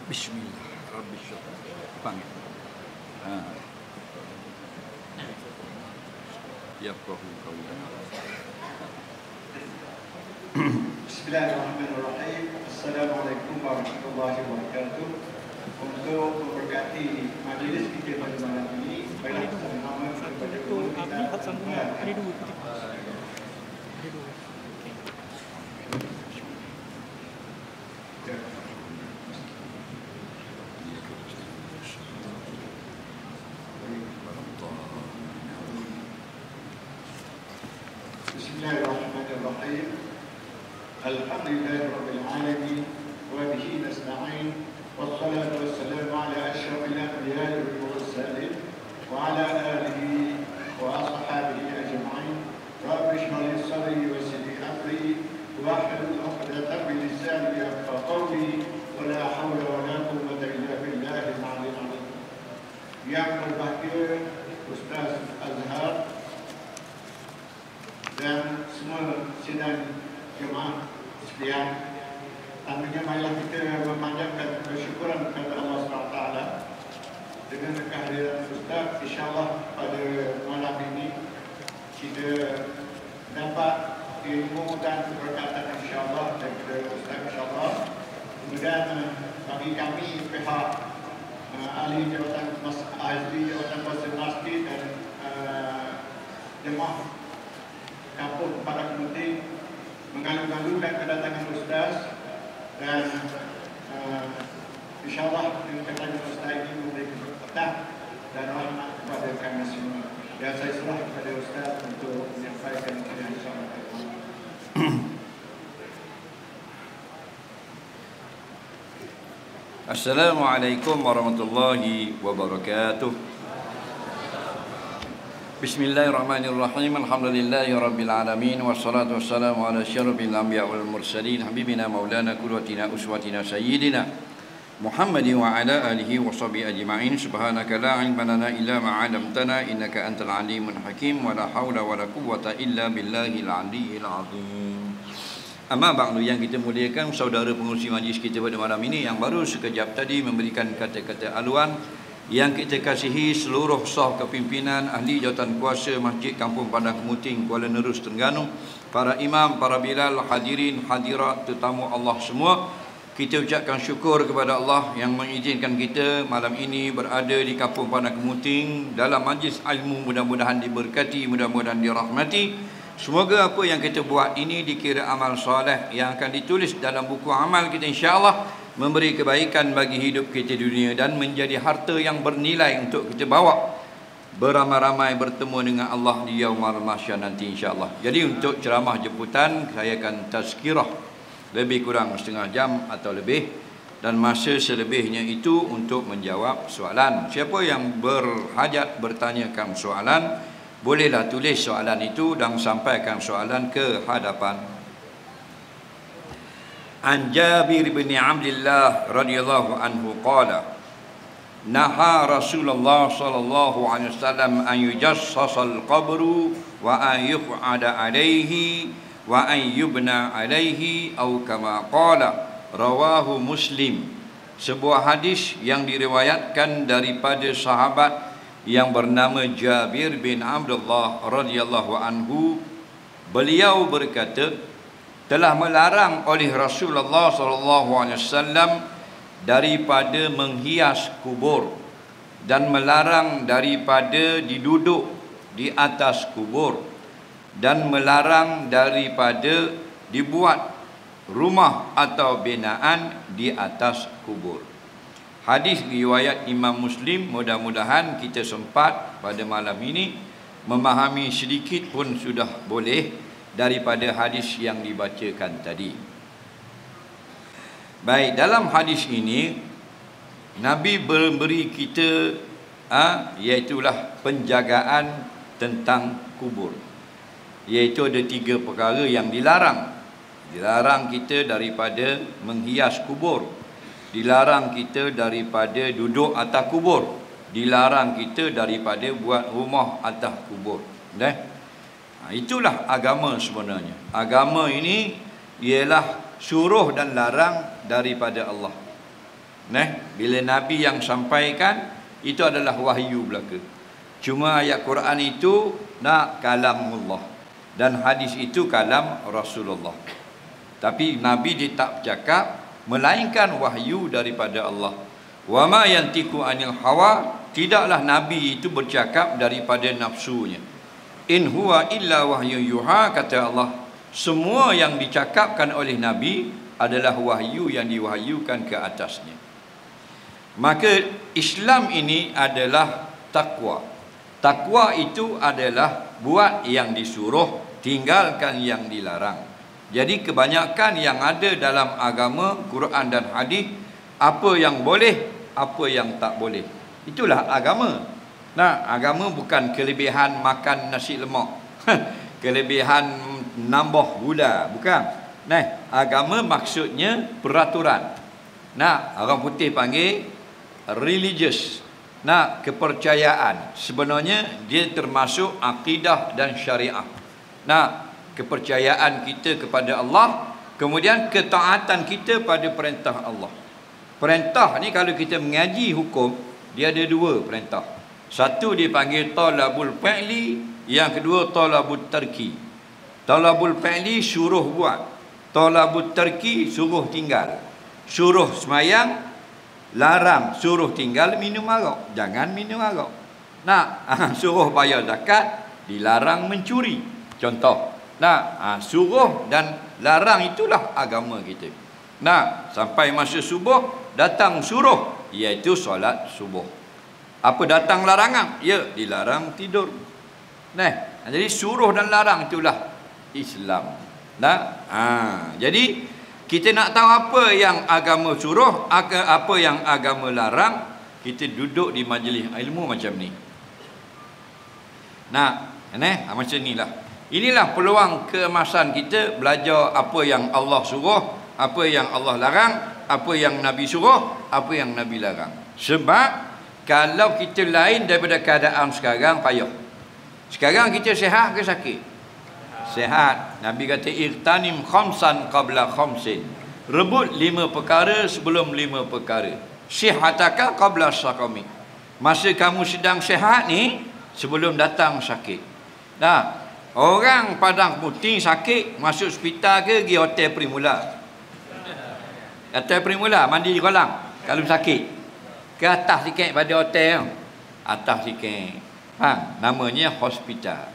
Bismillah. Rabbi syurah. Panggil. Yafqahu qawlan. Bismillahirrahmanirrahim. Assalamualaikum warahmatullahi wabarakatuh. Untuk memberkati majlis kita pada malam ini, baiklah sama-sama kepada guru kita. Ada dua. Bismillahirrahmanirrahim. Alhamdulillahirabbil alamin wa bihi nasta'in wassalatu wassalamu ala asyrafil anbiya'i wal mursalin wa ala alihi wa ashabihi ajma'in. Rabbi shrah li sadri wa yassir li amri wahlul 'uqdatam min lisani yafqahu qawli wa la hawla wa la quwwata illa billahil 'aliyyil 'azim. Yang berbahagia Ustaz Azhar dan semua sidang jemaah sekalian, tandanya marilah kita memanjatkan bersyukuran kepada Allah SWT dengan kehadiran Ustaz. InsyaAllah pada malam ini kita dapat ilmu dan keberkatan insyaAllah daripada Ustaz insyaAllah. Kemudian bagi kami pihak ahli jawatan kuasa masjid dan jemaah kampung para komiti mengalu-alukan kedatangan Ustaz dan insyaAllah dengan kedatangan Ustaz ini memberi keberkatan dan rahmat kepada kami semua. Dan saya serah kepada Ustaz untuk menyampaikan kepada insyaAllah. Assalamualaikum warahmatullahi wabarakatuh. Bismillahirrahmanirrahim. Alhamdulillahi rabbil alamin wassalatu wassalamu ala asyrafil anbiya wal mursalin habibina maulana qudwatina uswatina sayyidina Muhammadin wa ala alihi wa sahbihi ajma'in. Subhanaka la ilma lana illa ma 'allamtana innaka antal alimul hakim wa la haula wa la quwwata illa billahil aliyyil azim. Amma ba'du, yang kita muliakan saudara pengurusi majlis kita pada malam ini yang baru sekejap tadi memberikan kata-kata aluan, yang kita kasihi seluruh sah kepimpinan ahli jawatan kuasa Masjid Kampung Padang Kemuting, Kuala Nerus, Terengganu, para imam, para bilal, hadirin, hadirat, tetamu Allah semua. Kita ucapkan syukur kepada Allah yang mengizinkan kita malam ini berada di Kampung Padang Kemuting dalam majlis ilmu. Mudah-mudahan diberkati, mudah-mudahan dirahmati. Semoga apa yang kita buat ini dikira amal soleh yang akan ditulis dalam buku amal kita, insya-Allah memberi kebaikan bagi hidup kita di dunia dan menjadi harta yang bernilai untuk kita bawa beramai-ramai bertemu dengan Allah di yaumul mahsyar nanti, insya-Allah. Jadi untuk ceramah jemputan saya akan tazkirah lebih kurang setengah jam atau lebih, dan masa selebihnya itu untuk menjawab soalan. Siapa yang berhajat bertanyakan soalan, bolehlah tulis soalan itu dan sampaikan soalan ke hadapan. An Jabir bin Abdullah radhiyallahu anhu qala naha Rasulullah sallallahu alaihi wasallam an yujassasa al-qabru wa an yuq'ada alaihi wa an yubna alaihi atau kama qala, rawahu Muslim. Sebuah hadis yang diriwayatkan daripada sahabat yang bernama Jabir bin Abdullah radhiyallahu anhu. Beliau berkata, telah melarang oleh Rasulullah sallallahu alaihi wasallam daripada menghias kubur dan melarang daripada diduduk di atas kubur dan melarang daripada dibuat rumah atau binaan di atas kubur. Hadis riwayat Imam Muslim. Mudah-mudahan kita sempat pada malam ini memahami sedikit pun sudah boleh daripada hadis yang dibacakan tadi. Baik, dalam hadis ini Nabi memberi kita iaitulah penjagaan tentang kubur. Iaitu ada 3 perkara yang dilarang. Dilarang kita daripada menghias kubur, dilarang kita daripada duduk atas kubur, dilarang kita daripada buat rumah atas kubur. Itulah agama sebenarnya. Agama ini ialah suruh dan larang daripada Allah. Bila Nabi yang sampaikan, itu adalah wahyu belaka. Cuma ayat Quran itu kalamullah, dan hadis itu kalam Rasulullah. Tapi Nabi dia tak bercakap, melainkan wahyu daripada Allah. Wa ma yantiqu anil hawa, tidaklah Nabi itu bercakap daripada nafsunya. In huwa illa wahyu yuha, kata Allah, semua yang dicakapkan oleh Nabi adalah wahyu yang diwahyukan ke atasnya. Maka Islam ini adalah takwa. Takwa itu adalah buat yang disuruh, tinggalkan yang dilarang. Jadi kebanyakan yang ada dalam agama, Quran dan hadis, apa yang boleh, apa yang tak boleh. Itulah agama. Agama bukan kelebihan makan nasi lemak, kelebihan nambah gula, bukan. Agama maksudnya peraturan. Orang putih panggil religious. Kepercayaan. Sebenarnya dia termasuk akidah dan syariah. Kepercayaan kita kepada Allah, kemudian ketaatan kita pada perintah Allah. Perintah ni kalau kita mengaji hukum, dia ada dua perintah. Satu dipanggil talabul fa'li, yang kedua talabul tarki. Talabul fa'li suruh buat, talabul tarki suruh tinggal. Suruh semayang, larang suruh tinggal minum arak, jangan minum arak. Suruh bayar zakat, dilarang mencuri. Contoh. Suruh dan larang itulah agama kita. Sampai masa subuh datang suruh, iaitu solat subuh. Apa datang larangan? Ya, dilarang tidur. Jadi suruh dan larang itulah Islam. Jadi kita nak tahu apa yang agama suruh, apa yang agama larang, kita duduk di majlis ilmu macam ni. Macam inilah. Inilah peluang keemasan kita, belajar apa yang Allah suruh, apa yang Allah larang, apa yang Nabi suruh, apa yang Nabi larang. Sebab kalau kita lain daripada keadaan sekarang, payah. Sekarang kita sihat ke sakit? Sihat. Nabi kata irtanim khamsan qabla khamsin. Rebut 5 perkara sebelum 5 perkara. Sihataka qabla saqami. Masa kamu sedang sihat ni, sebelum datang sakit. Orang Padang Putih sakit, masuk hospital ke pergi hotel Primula? Hotel Primula, mandi di kolam kalau sakit. Ke atas sikit pada hotel, atas sikit. Namanya hospital.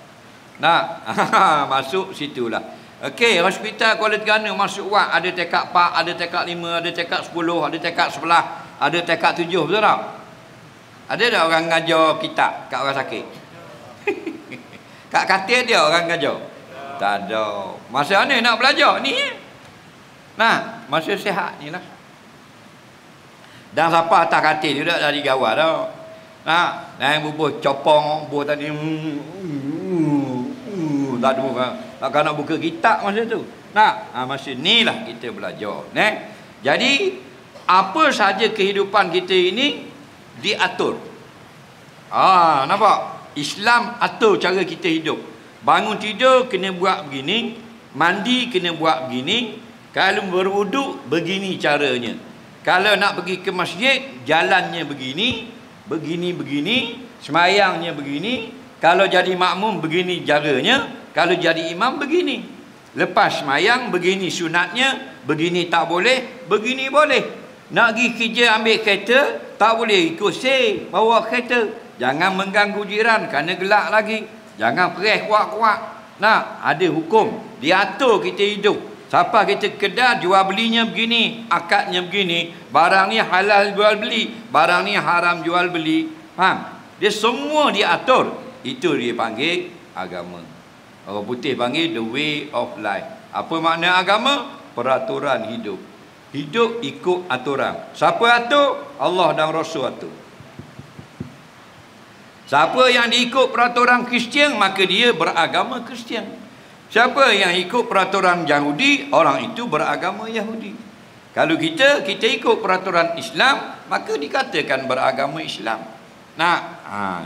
Masuk situlah. Okey, hospital Kuala Terengganu masuk wad, ada tekak 4, ada tekak 5, ada tekak 10, ada tekak 11, ada tekak 7, betul tak? Ada tak orang ngajar kitab kat orang sakit? Kat katil dia orang ngajar? Tak ada. Masa mana nak belajar ni? Masa sihat ni lah. Dan siapa atas katil dia dah digawal dah. Yang bubuh copong, bubuh tadi tak ada. Takkan nak buka kitab masa tu. Masa ni lah kita belajar. Jadi apa saja kehidupan kita ini diatur. Nampak? Islam atur cara kita hidup. Bangun tidur kena buat begini, mandi kena buat begini, kalau berwuduk begini caranya. Kalau nak pergi ke masjid, jalannya begini, begini, semayangnya begini, kalau jadi makmum begini caranya, kalau jadi imam begini. Lepas semayang begini sunatnya, begini tak boleh, begini boleh. Nak pergi kerja ambil kereta, tak boleh ikut bawa kereta. Jangan mengganggu jiran kerana gelak lagi. Jangan press kuat-kuat. Ada hukum. Diatur kita hidup. Siapa kita kedai jual belinya begini, akadnya begini. Barang ni halal jual beli, barang ni haram jual beli. Dia semua diatur. Itu dia panggil agama. Orang putih panggil the way of life. Apa makna agama? Peraturan hidup. Hidup ikut aturan. Siapa atur? Allah dan Rasul atur. Siapa yang diikut peraturan Kristian, maka dia beragama Kristian. Siapa yang ikut peraturan Yahudi, orang itu beragama Yahudi. Kalau kita ikut peraturan Islam, maka dikatakan beragama Islam.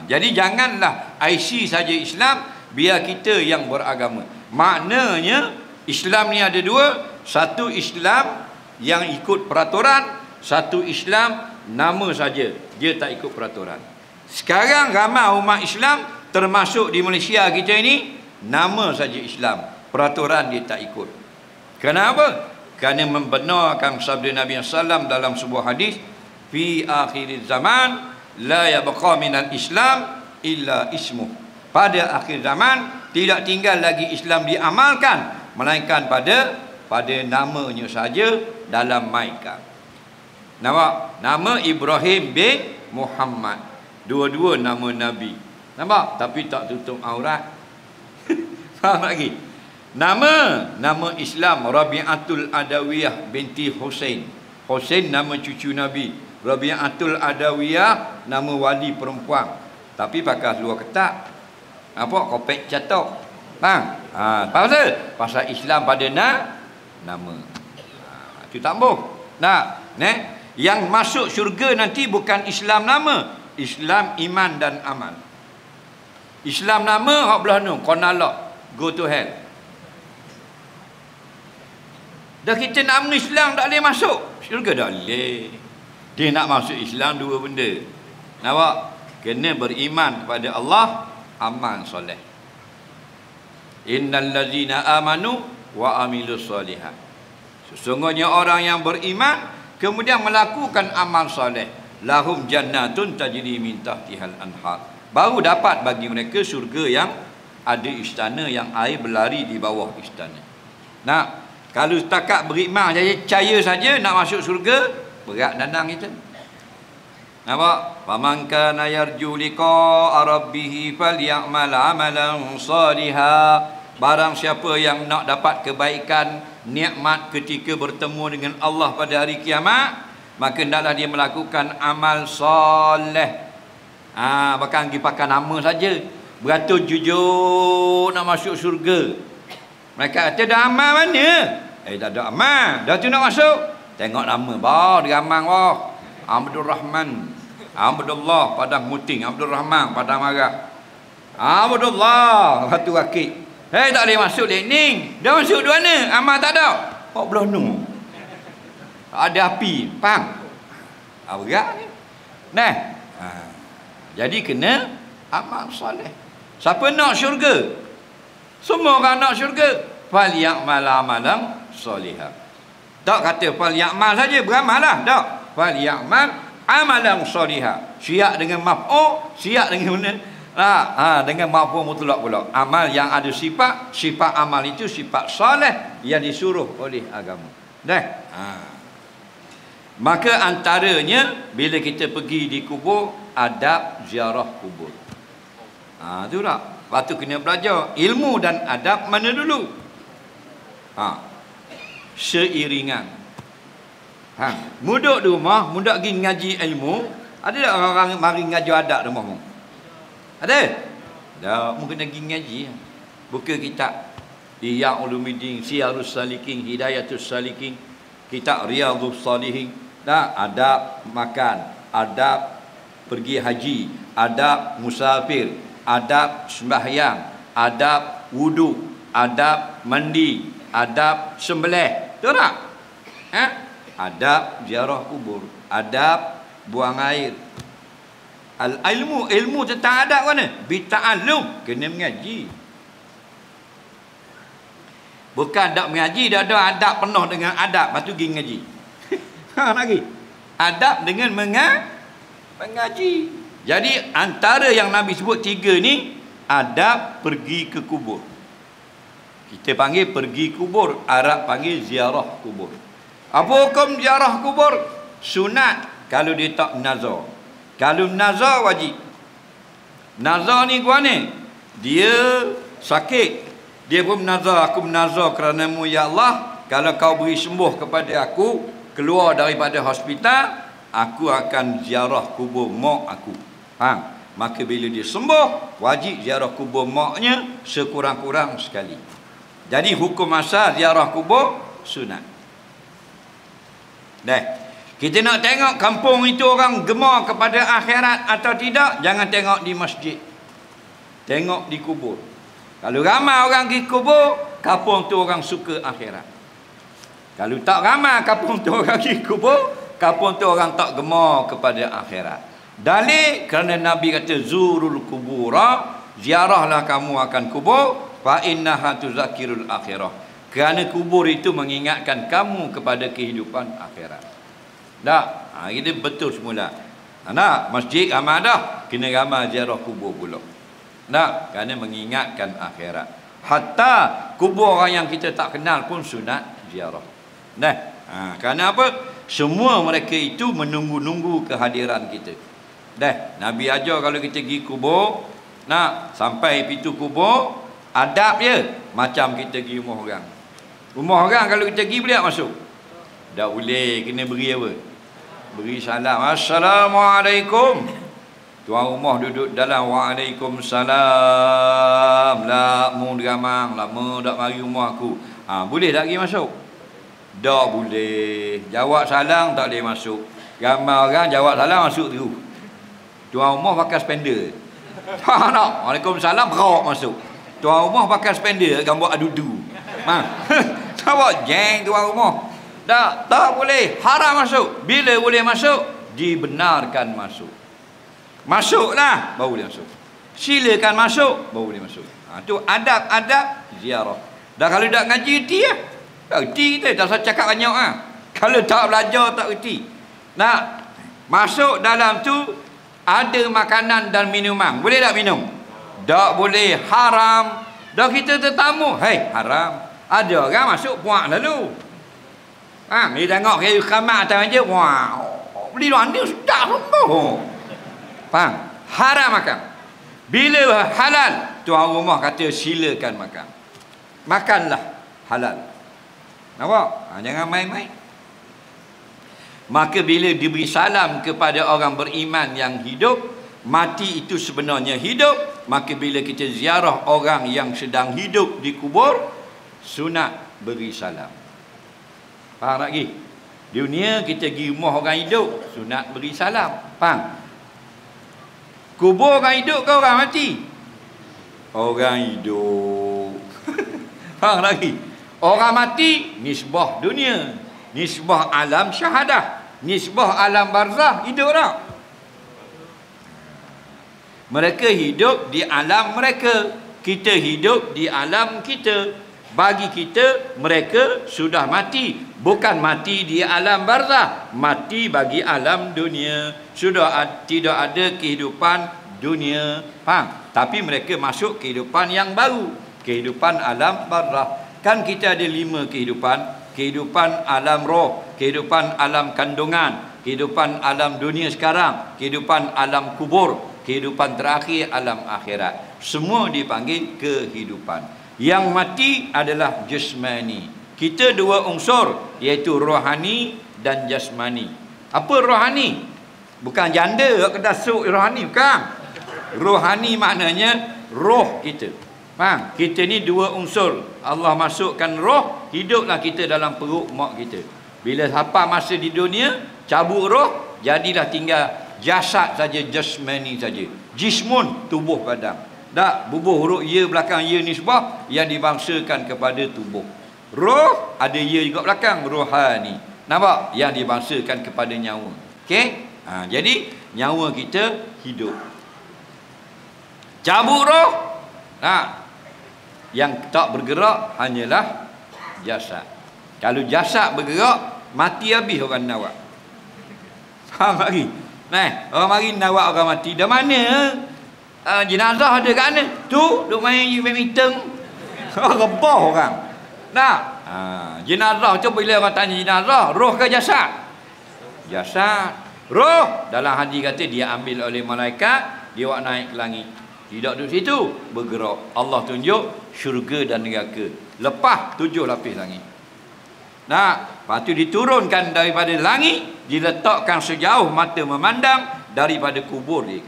Jadi janganlah IC saja Islam, biar kita yang beragama. Maknanya Islam ni ada dua. Satu Islam yang ikut peraturan, satu Islam, nama saja, dia tak ikut peraturan. Sekarang ramai umat Islam, termasuk di Malaysia kita ini, nama saja Islam, peraturan dia tak ikut. Kenapa? Kerana membenarkan sabda Nabi SAW dalam sebuah hadis, fi akhir zaman la yabqa minal Islam illa ismuh. Pada akhir zaman tidak tinggal lagi Islam diamalkan, melainkan pada namanya saja dalam maika. Nama Ibrahim bin Muhammad, dua-dua nama Nabi. Nampak? Tapi tak tutup aurat. Faham lagi? Nama Islam Rabi'atul Adawiyah binti Husain. Husain nama cucu Nabi. Rabi'atul Adawiyah nama wali perempuan. Tapi pakai seluar ketat. Apa? Kopek catok. Faham? Pasal? Pasal Islam pada nama. Itu tambah. Yang masuk syurga nanti bukan Islam nama, Islam iman dan amal. Islam nama hak belah nu, konalak, go to hell. Dah kita nak Islam tak boleh masuk syurga, tak boleh. Dia nak masuk Islam dua benda. Nampak? Kena beriman kepada Allah, amal soleh. Innal ladzina amanu wa amilus solihat. Sesungguhnya orang yang beriman kemudian melakukan amal soleh, lahum jannatun tajri min tahtihal anhar. Baru dapat bagi mereka syurga yang ada istana, yang air berlari di bawah istana. Nah, kalau setakat beriman saja, percaya saja nak masuk syurga, berat danang kita. Nampak? Faman kana yarju liqa'a rabbih falyamal amalan salihan. Barang siapa yang nak dapat kebaikan, nikmat ketika bertemu dengan Allah pada hari kiamat, maka hendaklah dia melakukan amal soleh. Bahkan pergi pakai nama saja, beratus jujur nak masuk syurga. Mereka kata dah amal mana? Tak ada amal. Dah tu nak masuk, tengok nama bah, dia amal bah. Abdul Rahman, Abdullah Padang Muting, Abdul Rahman Padang Marah, Abdullah Batu Rakit. Tak boleh masuk Lening. Dah masuk di mana? Amal tak ada. Kok belah nu? Ada api. Faham? Berat ni. Jadi kena amal soleh. Siapa nak syurga? Semua orang nak syurga. Fal ya'mal amalan solihah. Tak kata fal ya'mal saja, beramal lah. Tak. Fal ya'mal amalan solihah. Siap dengan maf'ul, siap dengan mana? Dengan maf'ul mutlak pula. Amal yang ada sifat amal itu sifat soleh yang disuruh oleh agama. Maka antaranya bila kita pergi di kubur, adab ziarah kubur. Tu tak. Lepas tu kena belajar ilmu dan adab mana dulu. Seiringan. Mudak di rumah, mudak pergi ngaji ilmu. Ada tak orang mari ngaji adab di rumahmu? Ada? Dah, mungkin pergi ngaji. Buka kitab Ihya Ulumuddin, Siyarus Salikin, Hidayatus Salikin, kitab Riyadhus Salihin. Adab makan, adab pergi haji, adab musafir, adab sembahyang, adab wudu, adab mandi, adab sembelih. Betul tak? Adab ziarah kubur, adab buang air. Ilmu tentang adab mana? Bita'allum, kena mengaji. Bukan tak mengaji, dah ada adab penuh dengan adab, lepas tu pergi mengaji. Lagi adab dengan mengaji. Jadi antara yang Nabi sebut tiga ni, adab pergi ke kubur. Kita panggil pergi kubur, Arab panggil ziarah kubur. Apa hukum ziarah kubur? Sunat kalau dia tak nazar. Kalau nazar wajib. Nazar ni gua ni, dia sakit, dia pun menazar, aku menazar kerana-Mu ya Allah, kalau kau beri sembuh kepada aku, keluar daripada hospital, aku akan ziarah kubur mak aku. Maka bila dia sembuh, wajib ziarah kubur maknya sekurang-kurang sekali. Jadi hukum asal ziarah kubur sunat. Kita nak tengok kampung itu orang gemar kepada akhirat atau tidak, jangan tengok di masjid, tengok di kubur. Kalau ramai orang pergi kubur, kampung tu orang suka akhirat. Kalau tak ramai kampung tu orang pergi kubur, Kampung tu orang tak gemar kepada akhirat. Dalil kerana Nabi kata zurul kubura, ziarahlah kamu akan kubur, fa innaha tuzakirul akhirah. Kerana kubur itu mengingatkan kamu kepada kehidupan akhirat. Tak? Ini betul semula. Nak masjid ramai dah, kena ramai ziarah kubur pula. Tak? Kerana mengingatkan akhirat. Hatta kubur orang yang kita tak kenal pun sunat ziarah. Nah, kerana apa? Semua mereka itu menunggu-nunggu kehadiran kita. Dah, Nabi ajar kalau kita pergi kubur, nak sampai pintu kubur, adab je macam kita pergi rumah orang. Rumah orang kalau kita pergi boleh tak masuk? Tak boleh, kena beri apa? Beri salam. Assalamualaikum. Tuan rumah duduk dalam, waalaikumsalam. Lah mu geramang, lama tak mari rumah aku. Boleh tak pergi masuk? Tak boleh. Jawab salam tak boleh masuk. Ramai orang jawab salam masuk terus. Tuan rumah pakai spender. Tak nak. Waalaikumsalam berok masuk. Tuan rumah pakai spender gambar adudu. Jawab jeng tuan rumah. Tak boleh. Haram masuk. Bila boleh masuk? Dibenarkan masuk. Masuklah baru boleh masuk. Silakan masuk baru boleh masuk. Tu adab-adab ziarah. Dah kalau tak ngaji reti lah. Tak reti kita, tak usah cakap banyak Kalau tak belajar tak reti. Nak masuk dalam tu ada makanan dan minuman. Boleh tak minum? Tak boleh, haram. Dah kita tetamu, hei haram. Ada orang masuk puak lalu. Ni tengok kayu khamat atas meja, wow. Beli luar ni sedap semua. Faham? Haram makan. Bila halal, tuan rumah kata silakan makan. Makanlah halal. Nampak? Jangan main-main. Maka bila diberi salam kepada orang beriman yang hidup, mati itu sebenarnya hidup. Maka bila kita ziarah orang yang sedang hidup di kubur, sunat beri salam. Faham lagi? Dunia kita pergi rumah orang hidup, sunat beri salam. Faham? Kubur orang hidup ke orang mati? Orang hidup. Faham lagi? Orang mati, nisbah dunia. Nisbah alam syahadah. Nisbah alam barzah. Hidup tak? Mereka hidup di alam mereka. Kita hidup di alam kita. Bagi kita, mereka sudah mati. Bukan mati di alam barzah. Mati bagi alam dunia. Sudah tidak ada kehidupan dunia. Faham? Tapi mereka masuk kehidupan yang baru. Kehidupan alam barzah. Kan kita ada 5 kehidupan. Kehidupan alam roh, kehidupan alam kandungan, kehidupan alam dunia sekarang, kehidupan alam kubur, kehidupan terakhir alam akhirat. Semua dipanggil kehidupan. Yang mati adalah jasmani. Kita 2 unsur, iaitu rohani dan jasmani. Apa rohani? Bukan janda kena sok rohani, bukan. Rohani maknanya roh kita. Faham? Kita ni 2 unsur. Allah masukkan roh, hiduplah kita dalam perut mak kita. Bila sampai masa di dunia, cabut roh, jadilah tinggal jasad saja, jasmani saja. Jismun, tubuh badan. Tak, bubuh huruf ya belakang ya nisbah yang dibangsakan kepada tubuh. Roh ada ya juga belakang, rohani. Nampak? Yang dibangsakan kepada nyawa. Okey? Jadi nyawa kita hidup. Cabut roh, yang tak bergerak hanyalah jasad. Kalau jasad bergerak, mati habis orang nawak. Faham lagi? Orang mari nawak orang mati. Dah mana? Jenazah ada kat mana? Tu, duk main badminton. Rebah orang. Jenazah tu bila orang tanya jenazah, roh ke jasad? Jasad. Roh, dalam hadis kata dia ambil oleh malaikat, dia buat naik ke langit. Tidak duduk situ, bergerak. Allah tunjuk syurga dan neraka. Lepas 7 lapis langit. Lepas tu diturunkan daripada langit, diletakkan sejauh mata memandang daripada kubur dia.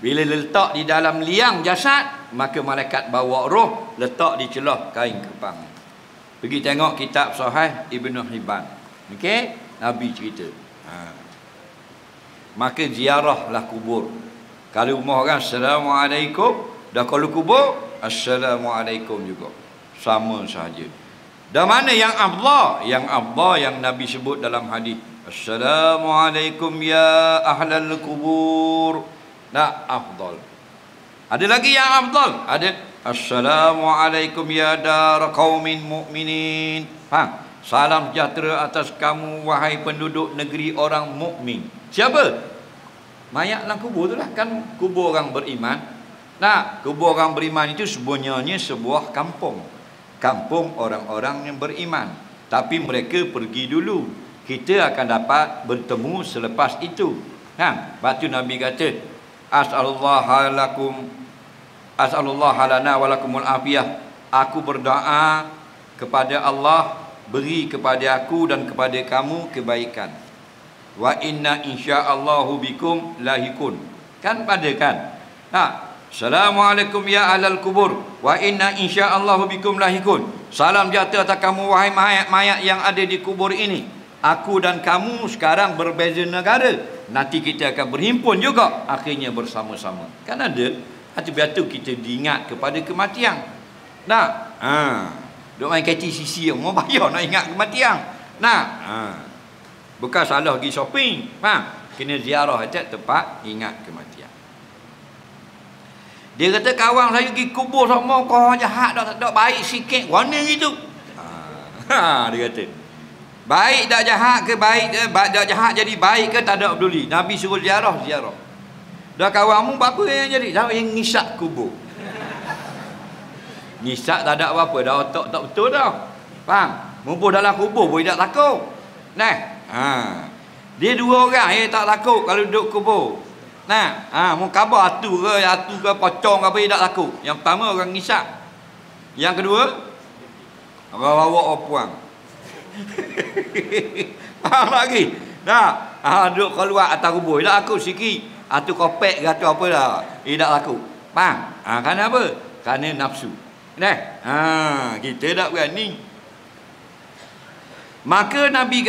Bila letak di dalam liang jasad, maka malaikat bawa roh, letak di celah kain kepang. Pergi tengok kitab Sahih Ibn Hibban. Okey, Nabi cerita. Maka ziarahlah kubur. Kalau rumah orang Assalamualaikum, dah kalau kubur Assalamualaikum juga. Sama sahaja. Dan mana yang afdal? Yang afdal yang Nabi sebut dalam hadis. Assalamualaikum ya ahlal kubur. Nah, afdal. Ada lagi yang afdal. Ada Assalamualaikum ya dar qaumin mu'minin. Salam sejahtera atas kamu wahai penduduk negeri orang mukmin. Siapa? Mayat dalam kubur tu lah. Kan kubur orang beriman. Nah, kubur orang beriman itu sebenarnya sebuah kampung. Kampung orang-orang yang beriman. Tapi mereka pergi dulu. Kita akan dapat bertemu selepas itu. Lepas tu Nabi kata, As'alullah lana wa lakumul afiyah. Aku berdoa kepada Allah, beri kepada aku dan kepada kamu kebaikan. Wa inna insya'allahu bikum lahikun. Kan pada kan? Assalamualaikum ya ahlal kubur wa inna insya'allahu bikum lahikun. Salam sejahtera atas kamu wahai mayat yang ada di kubur ini. Aku dan kamu sekarang berbeza negara. Nanti kita akan berhimpun juga akhirnya bersama-sama. Kan ada hati-hati kita diingat kepada kematian. Duk main KTCC mau bayar nak ingat kematian. Bukan salah pergi shopping. Kena ziarah tempat ingat kematian. Dia kata kawan saya pergi kubur semua kau jahat tak baik sikit. Warna gitu. Dia kata baik tak jahat ke baik tak jahat jadi baik ke tak ada peduli. Nabi suruh ziarah. Dah kawanmu apa yang jadi? Dah yang ngisap kubur. Ngisap tak ada apa-apa. Dah otak tak betul dah. Faham? Mumpul dalam kubur pun tak takut. Dia dua orang yang tak takut kalau duduk kubur. Mau khabar atu ke pocong ke apa dia tak takut. Yang pertama orang ngisap. Yang kedua orang bawa orang puang. Lagi. Duduk keluar atas kubur tak takut sikit. Atu kopek ke atu apa dah. Dia tak takut. Faham? Kerana apa? Kerana nafsu. Kita tak berani. Maka Nabi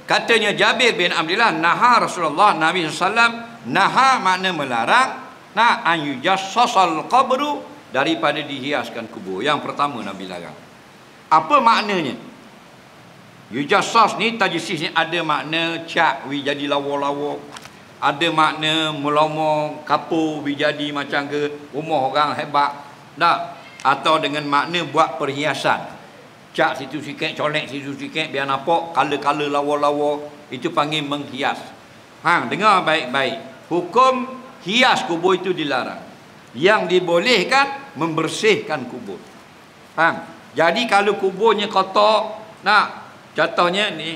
katanya Jabir bin Abdullah, naha Rasulullah Nabi SAW, naha makna melarang, an yujassasal qabru, daripada dihiaskan kubur. Yang pertama Nabi larang. Apa maknanya? Yujassas ni, tajsis ni ada makna cat wi jadi lawa-lawa. Ada makna melomong kapur wi jadi macam ke rumah orang hebat. Atau dengan makna buat perhiasan. Cat situ sikit, colek situ sikit biar nampak color-color lawa-lawa. Itu panggil menghias. Dengar baik-baik. Hukum hias kubur itu dilarang. Yang dibolehkan membersihkan kubur. Jadi kalau kuburnya kotor, contohnya ni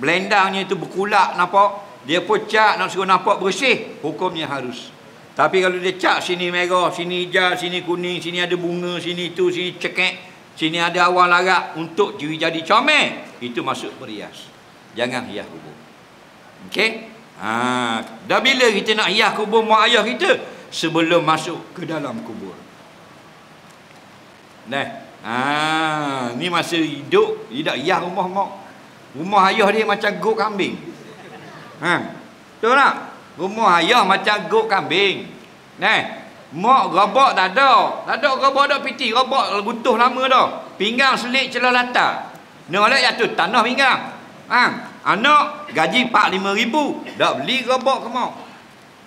belendangnya itu berkulak nampak, dia pun cat nak suruh nampak bersih, hukumnya harus. Tapi kalau dia cat sini merah, sini hijau, sini kuning, sini ada bunga, sini itu, sini cekek, sini ada awan larat untuk jadi comel, itu masuk berhias. Jangan hias kubur. Okey? Dah bila kita nak hias kubur mak ayah kita? Sebelum masuk ke dalam kubur. Ni masa hidup dia tak hias rumah mak. Rumah ayah dia macam gok kambing. Betul tak? Rumah ayah macam gok kambing. Mak robot tak ada. Tak ada robot dah piti. Robot butuh lama dah. Pinggang selit celah latar. Nolak jatuh tanah pinggang. Anak gaji 4-5 ribu. Dah beli robot ke mak.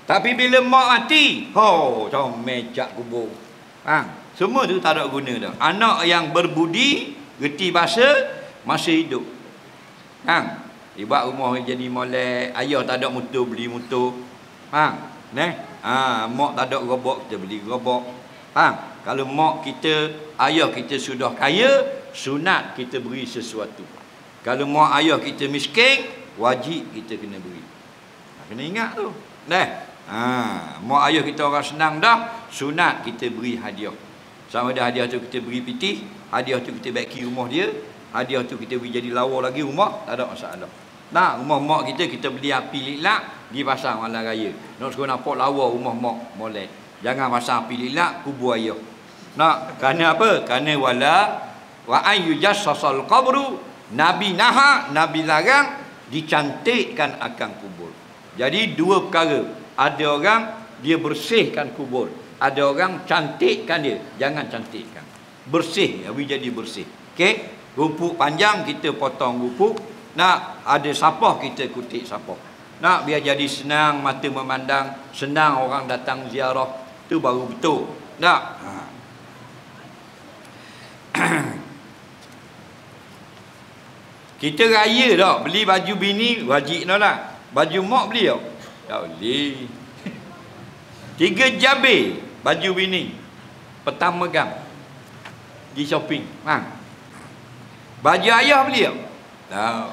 Tapi bila mak mati, comel cat kubur. Semua tu tak ada guna dah. Anak yang berbudi, reti bahasa, masih hidup. Dia rumah jadi molek, ayah tak ada motor, beli motor. Mak tak ada robot, kita beli robot. Kalau mak kita, ayah kita sudah kaya, sunat kita beri sesuatu. Kalau mak ayah kita miskin, wajib kita kena beri. Kena ingat tu. Mak ayah kita orang senang dah, sunat kita beri hadiah. Sama ada hadiah tu kita beri pitih, hadiah tu kita baiki rumah dia, hadiah tu kita beri jadi lawa lagi rumah, tak ada masalah. Rumah mak kita beli api lilak di pasang malam raya. Nak suruh nampak lawa rumah mak molek. Jangan pasang api lilak kubur ayah. Kerana apa? Kerana wa ayyujassasal qabru, Nabi naha, Nabi larang dicantikkan akan kubur. Jadi dua perkara. Ada orang dia bersihkan kubur. Ada orang cantikkan dia. Jangan cantikkan. Bersih, jadi bersih. Okey? Rupuk panjang kita potong rupuk. Nak ada sapah kita kutip sapah. Nak biar jadi senang mata memandang, senang orang datang ziarah, tu baru betul. Nak. Kita raya dah beli baju bini wajib dah lah. Baju mak beli tak? Tak boleh. 3 jabir baju bini. Petang megang. Di shopping. Baju ayah beli tak? Tak.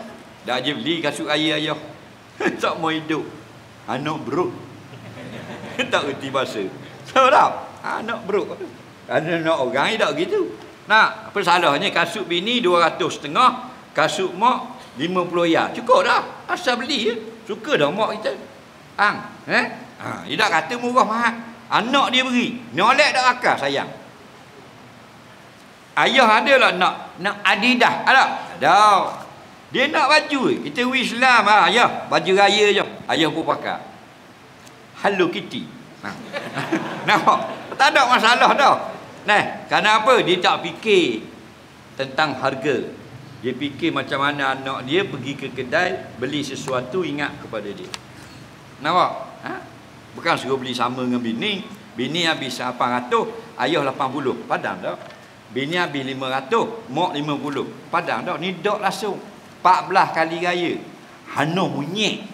Dah je beli kasut ayah. Tak mau hidup. Anak beruk. Tak erti bahasa. Tahu tak? Anak beruk. Anak orang tak gitu. Nak, apa salahnya kasut bini 200.5, kasut mak 50 ya. Cukup dah. Asal beli je. Suka dah mak kita. Dia tak kata murah mahal. Anak dia beri. Nolak dak akal sayang. Ayah ada lah nak Adidas. Ada. Dia nak baju. Kita Islam ayah. Baju raya je. Ayah pun pakai. Hello Kitty. Nampak? Tak ada masalah dah. Kenapa? Dia tak fikir tentang harga. Dia fikir macam mana anak dia pergi ke kedai beli sesuatu ingat kepada dia. Nampak? Bukan suruh beli sama dengan bini. Bini habis 800, ayah 80. Padang tak? Bini habis 500, mak 50. Padang tak? Ni dok langsung 14 kali raya. Hano munyek.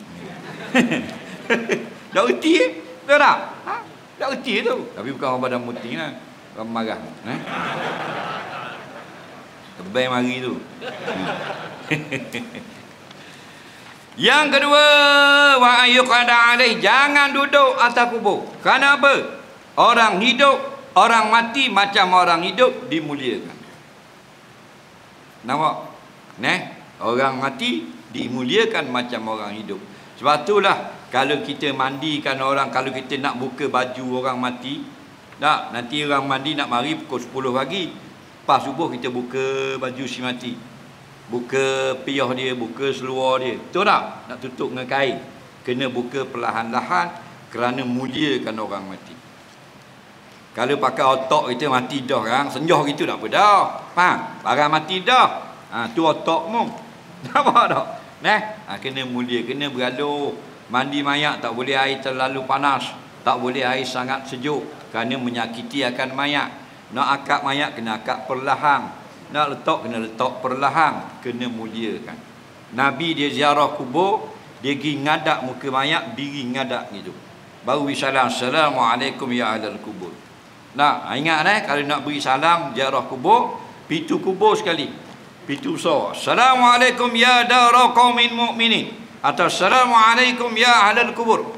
Tak erti tahu tak? Tak erti tu. Tapi bukan orang badan muting lah. Orang marah. Terbaik mari tu. Yang kedua, wa ayyuqada alaih, jangan duduk atas kubur. Kenapa? Orang hidup, orang mati macam orang hidup dimuliakan. Nampak? Orang mati dimuliakan macam orang hidup. Sebab itulah kalau kita mandikan orang, kalau kita nak buka baju orang mati, tak, nanti orang mandi nak mari pukul 10 pagi. Pas subuh kita buka baju si mati. Buka piyah dia, buka seluar dia. Betul tak? Nak tutup dengan kain. Kena buka perlahan-lahan kerana muliakan orang mati. Kalau pakai otak kita mati dah kan, senjah gitu tak apa dah. Faham? Barang mati dah. Tu otakmu. Nampak tak? Kena mulia, kena bergaduh. Mandi mayat tak boleh air terlalu panas. Tak boleh air sangat sejuk kerana menyakiti akan mayat. Nak akad mayat kena akad perlahan. Nak letak kena letak perlahan. Kena muliakan. Nabi dia ziarah kubur, dia pergi ngadak muka mayat, diri ngadak gitu. Baru beri salam, Assalamualaikum ya ahlal kubur. Ingat kalau nak beri salam ziarah kubur, pintu kubur sekali. Pintu besar. Assalamualaikum ya dara qaumin mu'minin. Atau Assalamualaikum ya ahlal kubur.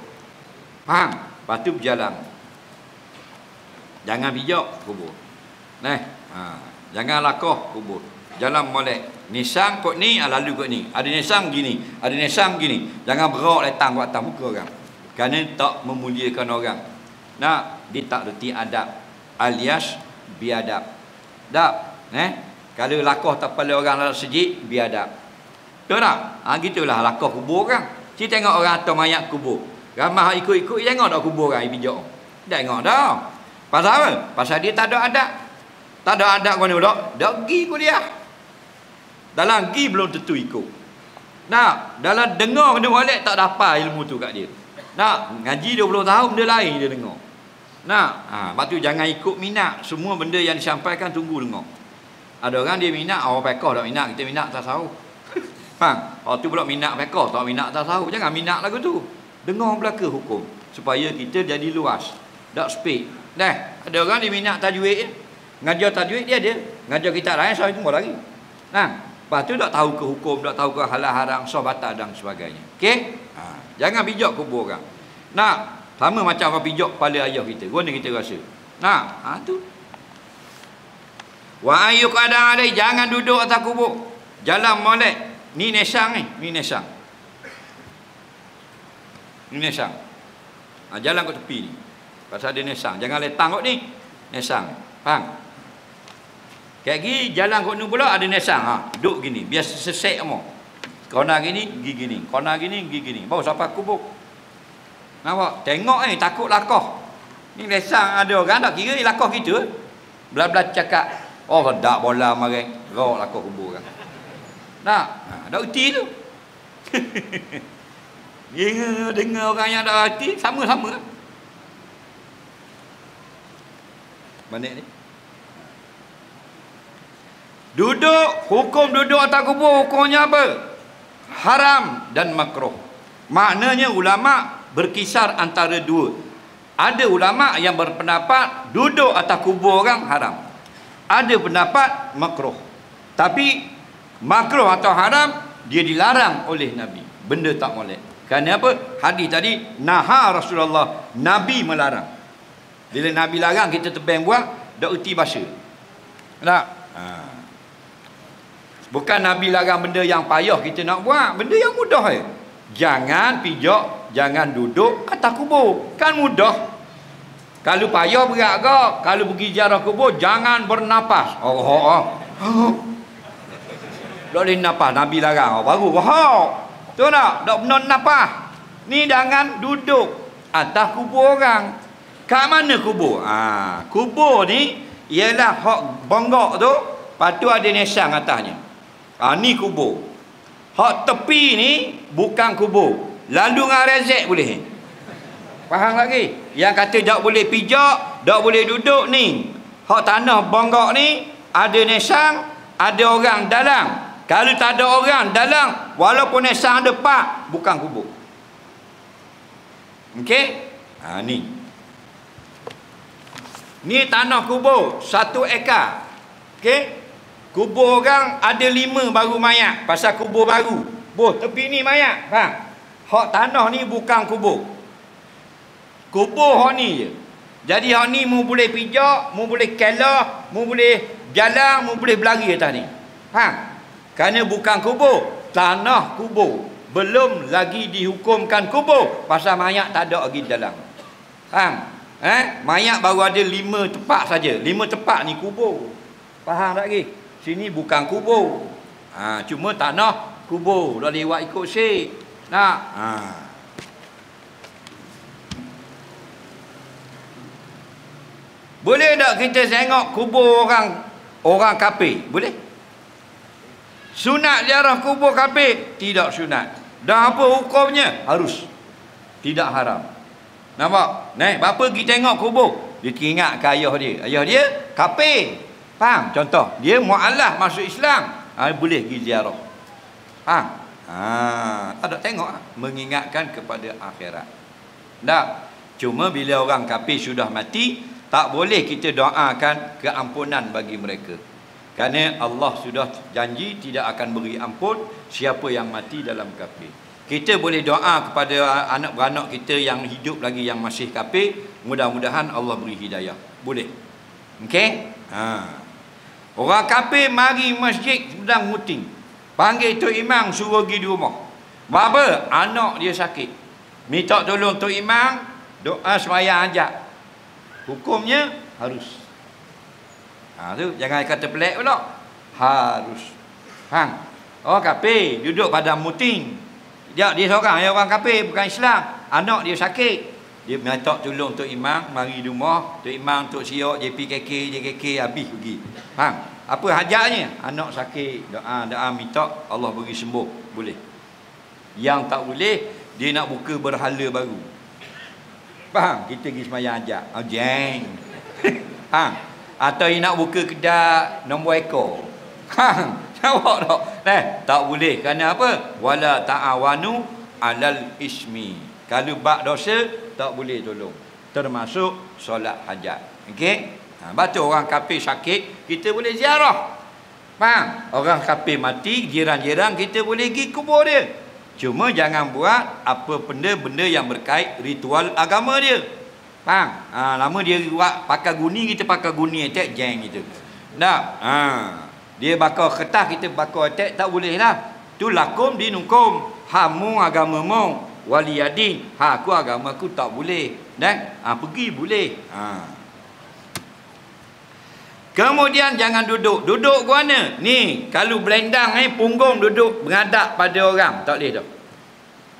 Faham? Lepas tu berjalan. Jangan bijak kubur. Jangan lakoh kubur. Jalan molek. Nisang kot ni, lalu kot ni. Ada nisang gini, ada nisang gini. Jangan berak datang kat atas muka orang. Kerana tak memuliakan orang. Dia tak reti adab. Alias biadab. Kalau lakoh tak pada orang dalam sejid, biadab. Betul tak? Gitulah lakoh kubur kan. Kita tengok orang atau mayat kubur. Ramai ikut-ikut, tengok tak kubur orang bijak. Tak tengok dah. Pasal apa? Pasal dia tak ada adab. Tak ada adab kau ni tak? Tak pergi kuliah. Dalam pergi belum tentu ikut. Dalam dengar kena balik tak dapat ilmu tu kat dia. Ngaji 20 tahun dia lain dia dengar. Lepas tu jangan ikut minat. Semua benda yang disampaikan tunggu dengar. Ada orang dia minat, orang pekoh tak minat, kita minat tasawuf. Orang tu pula minat pekoh, tak minat tasawuf. Jangan minat lagu tu. Dengar belaka hukum supaya kita jadi luas. Tak speak. Ada orang dia minat tajwid. Ngajar tajwid dia ada. Ngajar kitab lain saya semua lagi. Lepas tu tak tahu ke hukum, tak tahu ke halal haram, sahabat dan sebagainya. Okey? Jangan bijak kubur orang. Sama macam orang bijak kepala ayah kita. Guna kita rasa. Tu. Wa ayyuqada alai, jangan duduk atas kubur. Jalan molek. Ni nesang ni. Ni nesang. Ni nesang. Jalan kat tepi ni. Pasal dia nesang. Jangan letang kot ni. Nesang. Faham? Kayak gini jalan kat ni pula ada nesang. Duduk gini. Biar sesek semua. Kona gini, gigi gini. Kona gini, gigi gini. Baru sampai kubur. Nampak? Tengok ni. Takut lakoh. Ni nesang ada orang tak kira lakoh kita. Belah-belah cakap. Oh, dak bola marang. Rok lah kau kubur kan. Nak, dak reti tu. Dengar orang yang dak reti sama-sama. Mana ni? Hukum duduk atas kubur hukumnya apa? Haram dan makruh. Maknanya ulama berkisar antara dua. Ada ulama yang berpendapat duduk atas kubur orang haram. Ada pendapat makruh. Tapi makruh atau haram dia dilarang oleh Nabi. Benda tak molek. Kerana apa? Hadis tadi naha Rasulullah, Nabi melarang. Bila Nabi larang kita tebang buang, dak erti bahasa. Tak? Bukan Nabi larang benda yang payah kita nak buat, benda yang mudah je. Jangan pijak, jangan duduk atas kubur. Kan mudah. Kalau payah berat ke, kalau pergi ziarah kubur jangan bernapas. Tak boleh napas, Nabi larang. Baru tu nak, tak benar napas. Ni jangan duduk atas kubur orang. Kat mana kubur? Kubur ni ialah hak bonggok tu, patu ada nesang atasnya. Ni kubur. Hak tepi ni bukan kubur. Lalu dengan rezek boleh. Faham lagi? Yang kata tak boleh pijak, tak boleh duduk ni. Hak tanah bonggok ni ada nesang, ada orang dalam. Kalau tak ada orang dalam, walaupun nesang ada pak, bukan kubur. Okey? Ni. Ni tanah kubur 1 ekar. Okey? Kubur orang ada 5 baru mayat. Pasal kubur baru. Tepi ni mayat. Faham? Hak tanah ni bukan kubur. Kubur hak ni je. Jadi hak ni mu boleh pijak, mu boleh kelah, mu boleh jalan, mu boleh berlari atas ni. Faham? Kerana bukan kubur, tanah kubur. Belum lagi dihukumkan kubur. Pasal mayat tak ada lagi dalam. Faham? Mayat baru ada 5 tempat saja. 5 tempat ni kubur. Faham tak lagi? Sini bukan kubur. Cuma tanah kubur. Dah lewat ikut syek. Nak? Boleh tak kita tengok kubur orang kafir? Boleh? Sunat ziarah kubur kafir? Tidak sunat. Dan apa hukumnya? Harus. Tidak haram. Nampak? Bapa pergi tengok kubur, dia teringat ke ayah dia. Ayah dia kafir. Faham? Contoh, dia mu'alaf masuk Islam. Boleh pergi ziarah. Faham? Tak ada tengok. Mengingatkan kepada akhirat. Tak? Cuma bila orang kafir sudah mati, tak boleh kita doakan keampunan bagi mereka. Kerana Allah sudah janji tidak akan beri ampun siapa yang mati dalam kafir. Kita boleh doa kepada anak beranak kita yang hidup lagi yang masih kafir, mudah-mudahan Allah beri hidayah. Boleh. Okey? Orang kafir mari masjid sedang muting. Panggil Tok Imam suruh pergi di rumah. Apa? Anak dia sakit. Minta tolong Tok Imam, doa sembahyang hajat. Hukumnya harus. Tu jangan kata pelik pula. Harus. Orang kafir duduk pada muting. Dia seorang yang orang kafir, bukan Islam. Anak dia sakit. Dia minta tolong Tok Imam mari di rumah. Tok Imam, Tok Siok, JPKK habis pergi. Apa hajatnya? Anak sakit, doa minta Allah beri sembuh. Boleh. Yang tak boleh, dia nak buka berhala baru. Faham? Kita pergi sembahyang hajat. Jeng. Atau dia nak buka kedai nombor ekor. Nampak tak? Tak boleh. Kerana apa? Wala ta'awanu alal ismi. Kalau bak dosa, tak boleh tolong. Termasuk solat hajat. Okey? Baca orang kafir sakit, kita boleh ziarah. Faham? Orang kafir mati, jiran-jiran kita boleh pergi kubur dia. Cuma jangan buat apa benda-benda yang berkait ritual agama dia. Faham? Lama dia buat pakai guni, kita pakai guni attack jeng gitu. Tak? Dia bakar kertas, kita bakar attack, tak boleh lah. Tu lakum dinukum. Hamu agamamu waliyadin. Aku agama aku tak boleh. Dan pergi boleh. Kemudian jangan duduk. Duduk ke mana? Ni, kalau belendang punggung duduk menghadap pada orang. Tak boleh tak.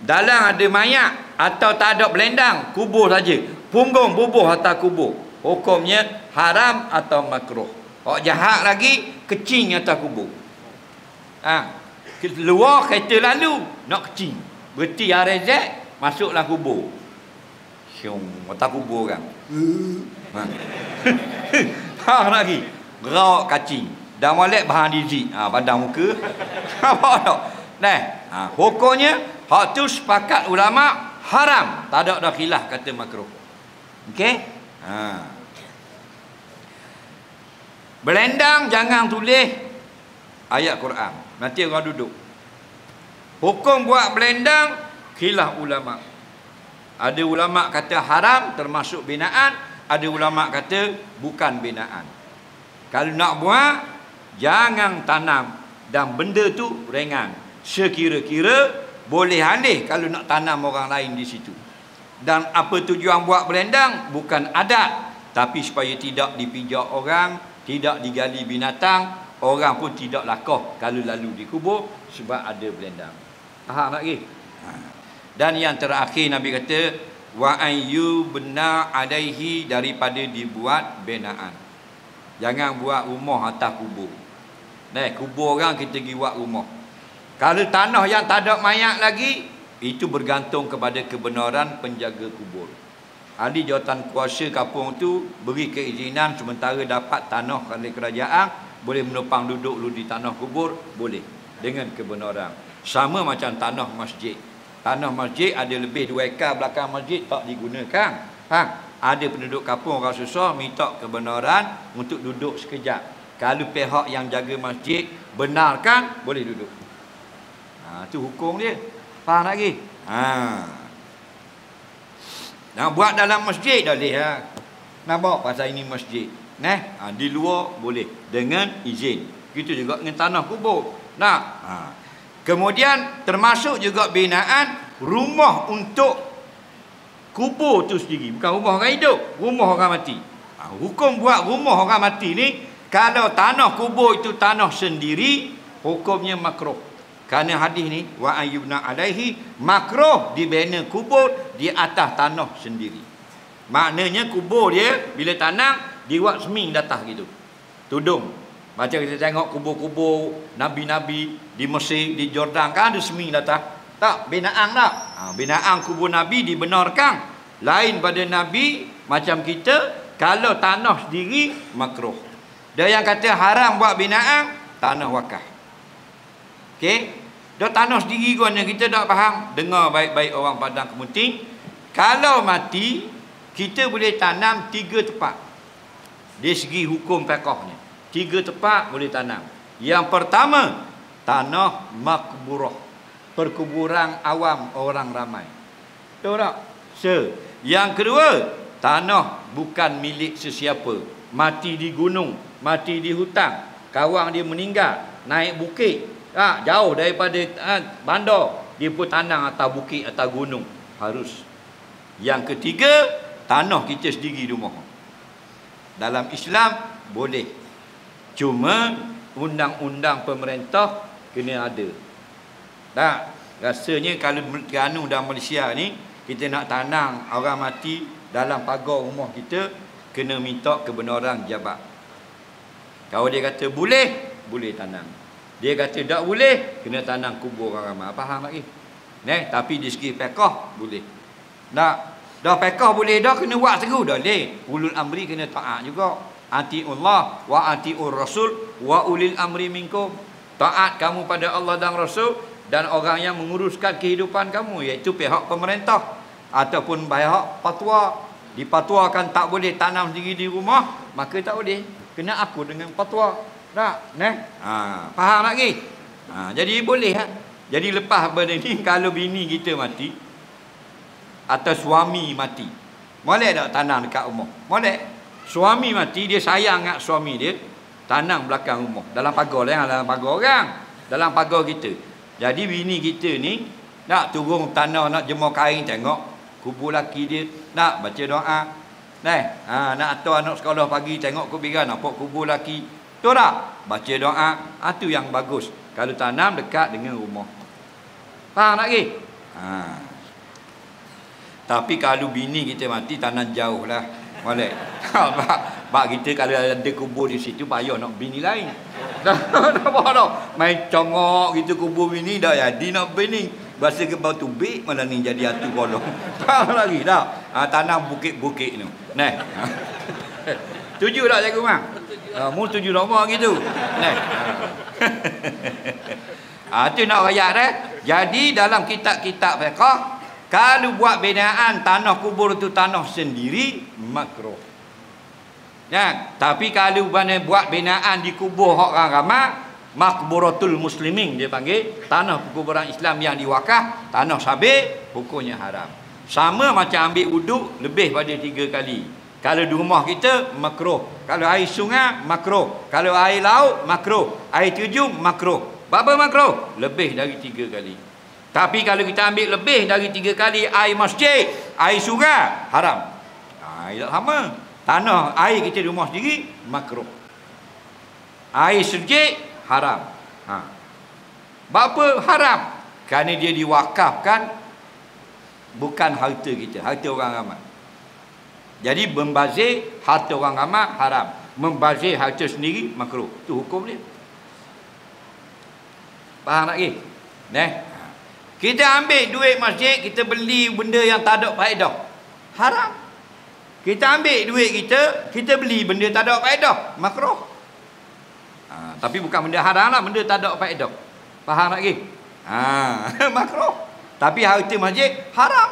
Dalam ada mayat atau tak ada belendang, kubur saja. Punggung bubuh atas kubur. Hukumnya haram atau makruh. Hak jahat lagi kecing atas kubur. Luar kereta lalu nak kecing. Berhenti RZ, masuklah kubur. Syong atas kubur kan. Faham lagi. Gerak kacing. Dan molek bahan dizik. Pandang muka. Apa tak? Hukumnya hak tu sepakat ulama haram. Tak ada dah khilaf kata makruh. Okey? Belendang jangan tulis ayat Quran. Nanti orang duduk. Hukum buat belendang khilaf ulama. Ada ulama kata haram termasuk binaan, ada ulama kata bukan binaan. Kalau nak buat jangan tanam dan benda tu ringan. Sekira-kira boleh alih kalau nak tanam orang lain di situ. Dan apa tujuan buat belendang? Bukan adat, tapi supaya tidak dipijak orang, tidak digali binatang, orang pun tidak lakoh kalau lalu dikubur sebab ada belendang. Faham lagi? Dan yang terakhir Nabi kata wa ayyu bena alaihi, daripada dibuat binaan. Jangan buat rumah atas kubur. Kubur orang kita pergi buat rumah. Kalau tanah yang tak ada mayat lagi, itu bergantung kepada kebenaran penjaga kubur. Ahli jawatan kuasa kampung tu beri keizinan sementara dapat tanah oleh kerajaan, boleh menopang duduk lu di tanah kubur, boleh dengan kebenaran. Sama macam tanah masjid. Tanah masjid ada lebih 2 ekar belakang masjid tak digunakan. Ada penduduk kampung orang susah minta kebenaran untuk duduk sekejap. Kalau pihak yang jaga masjid benarkan, boleh duduk. Itu hukum dia. Faham lagi? Nak buat dalam masjid dah boleh. Nampak pasal ini masjid. Di luar boleh dengan izin. Gitu juga dengan tanah kubur. Kemudian termasuk juga binaan rumah untuk kubur tu sendiri. Bukan rumah orang hidup, rumah orang mati. Hukum buat rumah orang mati ni, kalau tanah kubur itu tanah sendiri, hukumnya makruh. Kerana hadis ni wa ayyubna alaihi, makruh dibina kubur di atas tanah sendiri. Maknanya kubur dia bila tanam dibuat seming di atas gitu. Tudung. Macam kita tengok kubur-kubur nabi-nabi di Mesir, di Jordan kan ada seming di atas. Tak, binaan tak. Binaan kubur nabi dibenarkan. Lain pada nabi macam kita, kalau tanah sendiri makruh. Dan yang kata haram buat binaan, tanah wakaf. Okey, dah tanah sendiri guna kita tak faham. Dengar baik-baik orang Padang Kemuting. Kalau mati, kita boleh tanam 3 tempat. Dari segi hukum fiqhnya, 3 tempat boleh tanam. Yang pertama, tanah makburah, perkuburan awam orang ramai. Tahu tak? Yang kedua, tanah bukan milik sesiapa. Mati di gunung, mati di hutan, kawan dia meninggal, naik bukit, jauh daripada bandar, dia pun tanam atas bukit, atas gunung. Harus. Yang ketiga, tanah kita sendiri rumah. Dalam Islam boleh. Cuma undang-undang pemerintah kena ada. Tak? Rasanya kalau Terengganu dan Malaysia ni, kita nak tanam orang mati dalam pagar rumah kita, kena minta kebenaran jabat. Kalau dia kata boleh, boleh tanam. Dia kata tak boleh, kena tanam kubur orang ramai. Faham lagi? Tapi di segi fiqh boleh. Dah fiqh boleh dah, kena buat seru dah boleh. Ulul amri kena taat juga. Atiullah wa atiur rasul wa ulil amri minkum. Taat kamu pada Allah dan Rasul dan orang yang menguruskan kehidupan kamu, iaitu pihak pemerintah ataupun pihak fatwa. Dipatwakan tak boleh tanam sendiri di rumah, maka tak boleh. Kena aku dengan fatwa. Tak? Faham lagi? Jadi boleh. Jadi lepas benda ni, kalau bini kita mati atau suami mati, boleh tak tanam dekat rumah? Boleh. Suami mati, dia sayang dengan suami dia, tanam belakang rumah. Dalam pagar lah, dalam pagar orang, dalam pagar kita. Jadi bini kita ni nak turun tanah, nak jemur kain, tengok kubur laki dia, nak baca doa. Nak hantar anak sekolah pagi, tengok kuburan, nampak kubur laki. Betul tak? Baca doa. Itu yang bagus. Kalau tanam dekat dengan rumah. Faham lagi? Tapi kalau bini kita mati, tanam jauh lah. Boleh. Bak kita kalau ada kubur di situ payah nak bini lain. Nampak tak? Main congok gitu kubur bini dah jadi nak bini. Bahasa ke batu bik malah ni jadi atu kolong. Tak lagi tak. Tanam bukit-bukit tu. Nah. Tuju tak cikgu mak? Mu tuju nama gitu. Nah. Itu nak rakyat Jadi dalam kitab-kitab fiqh, kalau buat binaan tanah kubur tu tanah sendiri, makruh. Ya, tapi kalau buat binaan di kubur orang ramai, makburatul muslimin dia panggil, tanah kuburan Islam yang diwakaf, tanah sabit, hukumnya haram. Sama macam ambil wuduk lebih pada 3 kali. Kalau di rumah kita makruh. Kalau air sungai makruh. Kalau air laut makruh. Air terjun makruh. Berapa makruh? Lebih dari 3 kali. Tapi kalau kita ambil lebih dari 3 kali air masjid, air sungai, haram. Tak sama. Tanah air kita di rumah sendiri makruh. Air sejik haram. Berapa haram? Kerana dia diwakafkan bukan harta kita, harta orang ramai. Jadi membazir harta orang ramai haram. Membazir harta sendiri makruh. Itu hukum dia. Faham tak lagi? Kita ambil duit masjid, kita beli benda yang tak ada faedah, haram. Kita ambil duit kita beli benda tak ada faedah, makruh. Tapi bukan benda haram lah, benda tak ada faedah. Faham tak lagi? Makruh. Tapi harta masjid haram.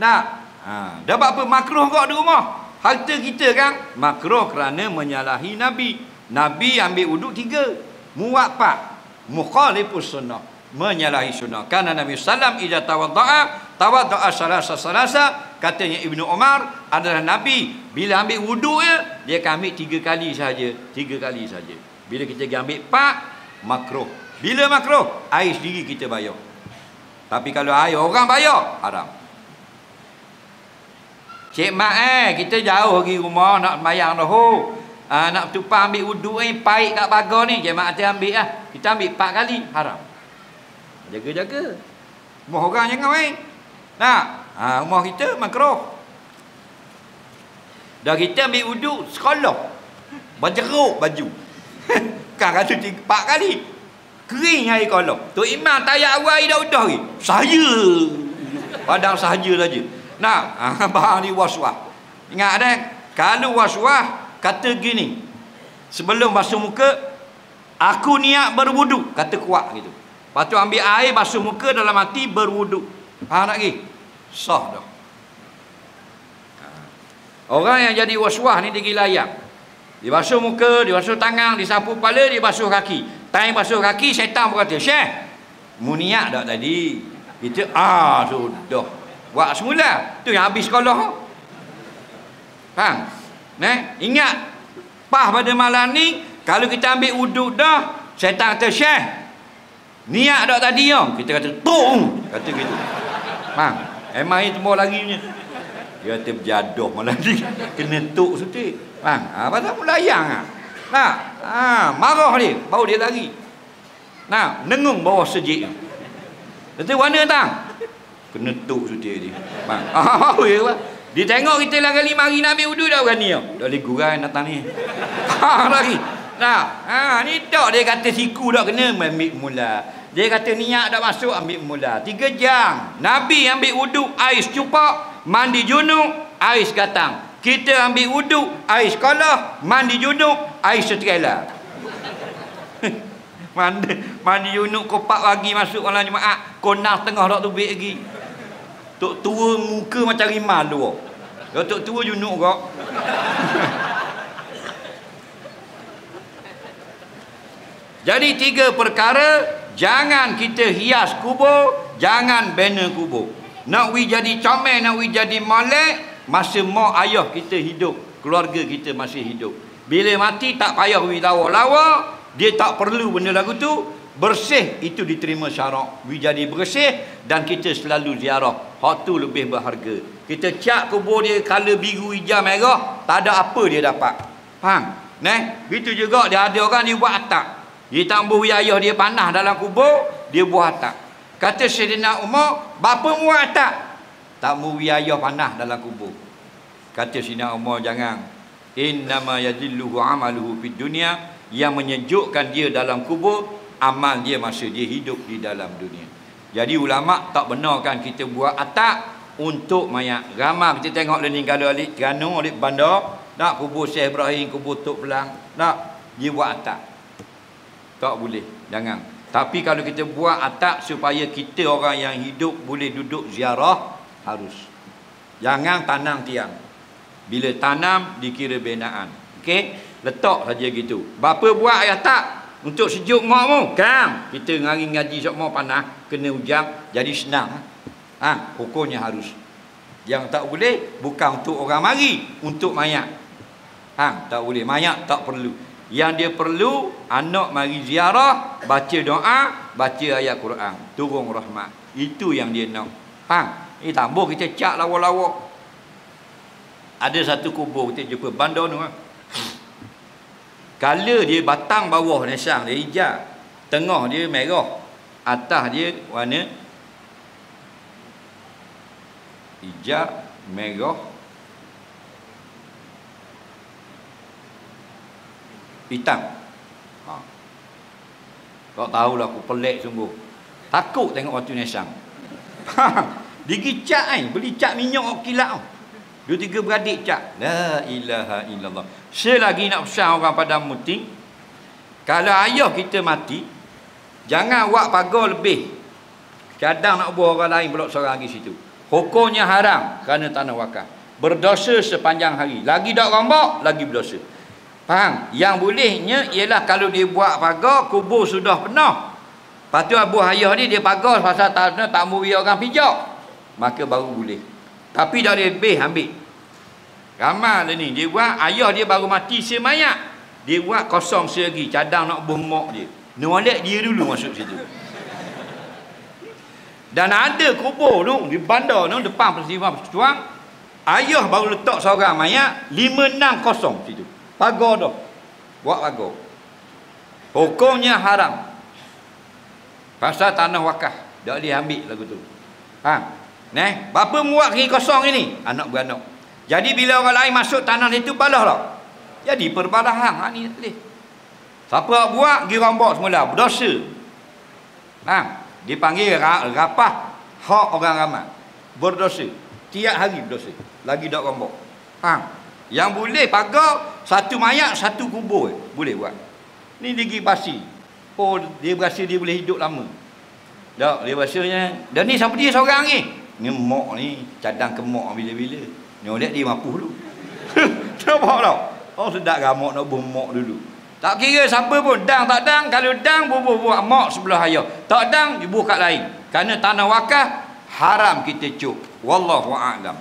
Dah apa makruh kau di rumah? Harta kita kan makruh kerana menyalahi Nabi. Nabi ambil wuduk 3, muat 4, mukhalifus sunnah, menyalahi sunnah. Karena Nabi sallam idza tawadda'a salasa, katanya Ibnu Umar adalah Nabi bila ambil wuduk dia akan ambil 3 kali saja, 3 kali saja. Bila kita ambil 4, makruh. Bila makruh, air sendiri kita bayar. Tapi kalau air orang bayar, haram. Cik mak kita jauh pergi rumah nak sembahyang dah. Nak tumpang ambil wuduk pahit kat pagar ni, cik mak hati ambil lah. Kita ambil 4 kali, haram. Jaga-jaga. Rumah orang jangan main. Rumah kita makruh. Dah kita ambil wuduk sekolah, berjeruk baju. Kan kata 4 kali. Kering air kolam. Tok Imam tayak awal air dah udah lagi. Saya. Padang sahaja saja. Abang ni waswas. Ingat dah, kalau waswas kata gini, sebelum basuh muka, aku niat berwuduk, kata kuat gitu. Lepas tu ambil air basuh muka dalam hati berwuduk. Faham tak lagi? Sah dah. Orang yang jadi waswas ni dia gila ayam. Dia basuh muka, dia basuh tangan, dia sapu kepala, dia basuh kaki. Time basuh kaki, syaitan berkata, Syekh, mu niat tak tadi? Kita, sudah. Buat semula. Tu yang habis sekolah. Faham? Ingat, pada malam ni, kalau kita ambil wuduk dah, syaitan kata, Syekh, niat tak tadi? Kita kata, tung. Kata gitu. Faham? Emang ini tembok lagi punya. Dia kata berjaduh malam ni. Kena tuk setik. Faham? Pasal melayang. Marah dia, baru dia lari. Nengung bawah sejik. Kata mana tak? Kena tuk setik dia. Faham? Dia tengok kita lah kali mari nak ambil wuduk dah berani. Dah boleh gurai datang ni. Lagi. Ni tak dia kata siku tak kena ambil mula. Dia kata niat dah masuk ambil mula. 3 jam. Nabi ambil wuduk air secupak, mandi junub air sekatang. Kita ambil wuduk air sekolah, mandi junub air setrela. mandi junub kopak lagi masuk malam Jumaat, konang tengah tak tubik lagi. Tok tua muka macam rimal tu. Tok tua junub kok. Jadi 3 perkara, jangan kita hias kubur, jangan banner kubur. Nak we jadi comel, nak we jadi molek, masa mak ayah kita hidup, keluarga kita masih hidup. Bila mati tak payah we lawa-lawa, dia tak perlu benda lagu tu. Bersih itu diterima syarak. We jadi bersih dan kita selalu ziarah. Hak tu lebih berharga. Kita cat kubur dia kala biru, hijau, merah, tak ada apa dia dapat. Faham? Begitu juga dia ada orang dia buat atap. Dia tak boleh ayah dia panah dalam kubur, dia buat atap. Kata Sayyidina Umar, bapa buat atap? Tak boleh ayah panah dalam kubur. Kata Sayyidina Umar, jangan. Innama yadilluhu amaluhu fid dunya, yang menyejukkan dia dalam kubur amal dia masa dia hidup di dalam dunia. Jadi ulama tak benarkan kita buat atap untuk mayat. Ramai kita tengok lening kalau alik Terengganu, alik bandar, nak kubur Syekh Ibrahim, kubur Tok Pelang, nak dia buat atap. Tak boleh, jangan. Tapi kalau kita buat atap supaya kita orang yang hidup boleh duduk ziarah, harus. Jangan tanam tiang. Bila tanam dikira binaan. Okey, letak saja gitu. Bapa buat ayat tak untuk sejuk makmu? Kan kita ngari ngaji sok mau panas, kena hujan, jadi senang. Hukumnya harus. Yang tak boleh bukan untuk orang mari, untuk mayat. Tak boleh, mayat tak perlu. Yang dia perlu anak mari ziarah, baca doa, baca ayat Quran, turun rahmat. Itu yang dia nak. Tambah kita cak lawa-lawa. Ada satu kubur kita jumpa bandar tu. Kala dia batang bawah nesang dia hijau, tengah dia merah, atas dia warna hijau, merah, hitam. Kau tahulah aku pelik sungguh. Takut tengok waktu nesang. Digi cat beli cat minyak kilat. 2-3 beradik cat. La ilaha illallah. Selagi nak pesan orang pada muting, kalau ayah kita mati, jangan buat pagar lebih. Kadang nak buat orang lain pula seorang lagi situ. Hukumnya haram kerana tanah wakaf. Berdosa sepanjang hari. Lagi tak rombak, lagi berdosa. Faham? Yang bolehnya ialah kalau dia buat pagar, kubur sudah penuh. Lepas tu abu ayah ni dia pagar pasal tak mau orang pijak, maka baru boleh. Tapi dah lebih ambil. Ramai lah ni. Dia buat, ayah dia baru mati semayat, dia buat kosong selagi, cadang nak bermak dia. Nolak dia dulu masuk situ. Dan ada kubur tu di bandar tu depan Festival Persetuan, ayah baru letak seorang mayat 5-6 kosong situ. Pagar dah. Buat pagar. Hukumnya haram. Pasal tanah wakaf. Tak boleh ambil lagu tu. Bapa muat kiri kosong ini, anak beranak. Jadi bila orang lain masuk tanah itu, balah tak? Jadi perbalahan. Ni tak boleh. Siapa buat, pergi rombak semula. Berdosa. Dipanggil rapah hak orang ramai. Berdosa. Tiap hari berdosa. Lagi tak rombak. Yang boleh pagar satu mayat, satu kubur. Boleh buat. Ni digi pasti. Oh, dia berasa dia boleh hidup lama. Tak, dia rasanya. Dan ni siapa dia seorang ni? Ngemok ni, cadang kemok bila-bila. Nyolek dia mampu dulu. Nampak tak? Oh, sedap gamok nak bermok dulu. Tak kira siapa pun, dang tak dang. Kalau dang, buat mak sebelah ayah. Tak dang, ibu kat lain. Kerana tanah wakaf, haram kita cuk. Wallahu a'lam.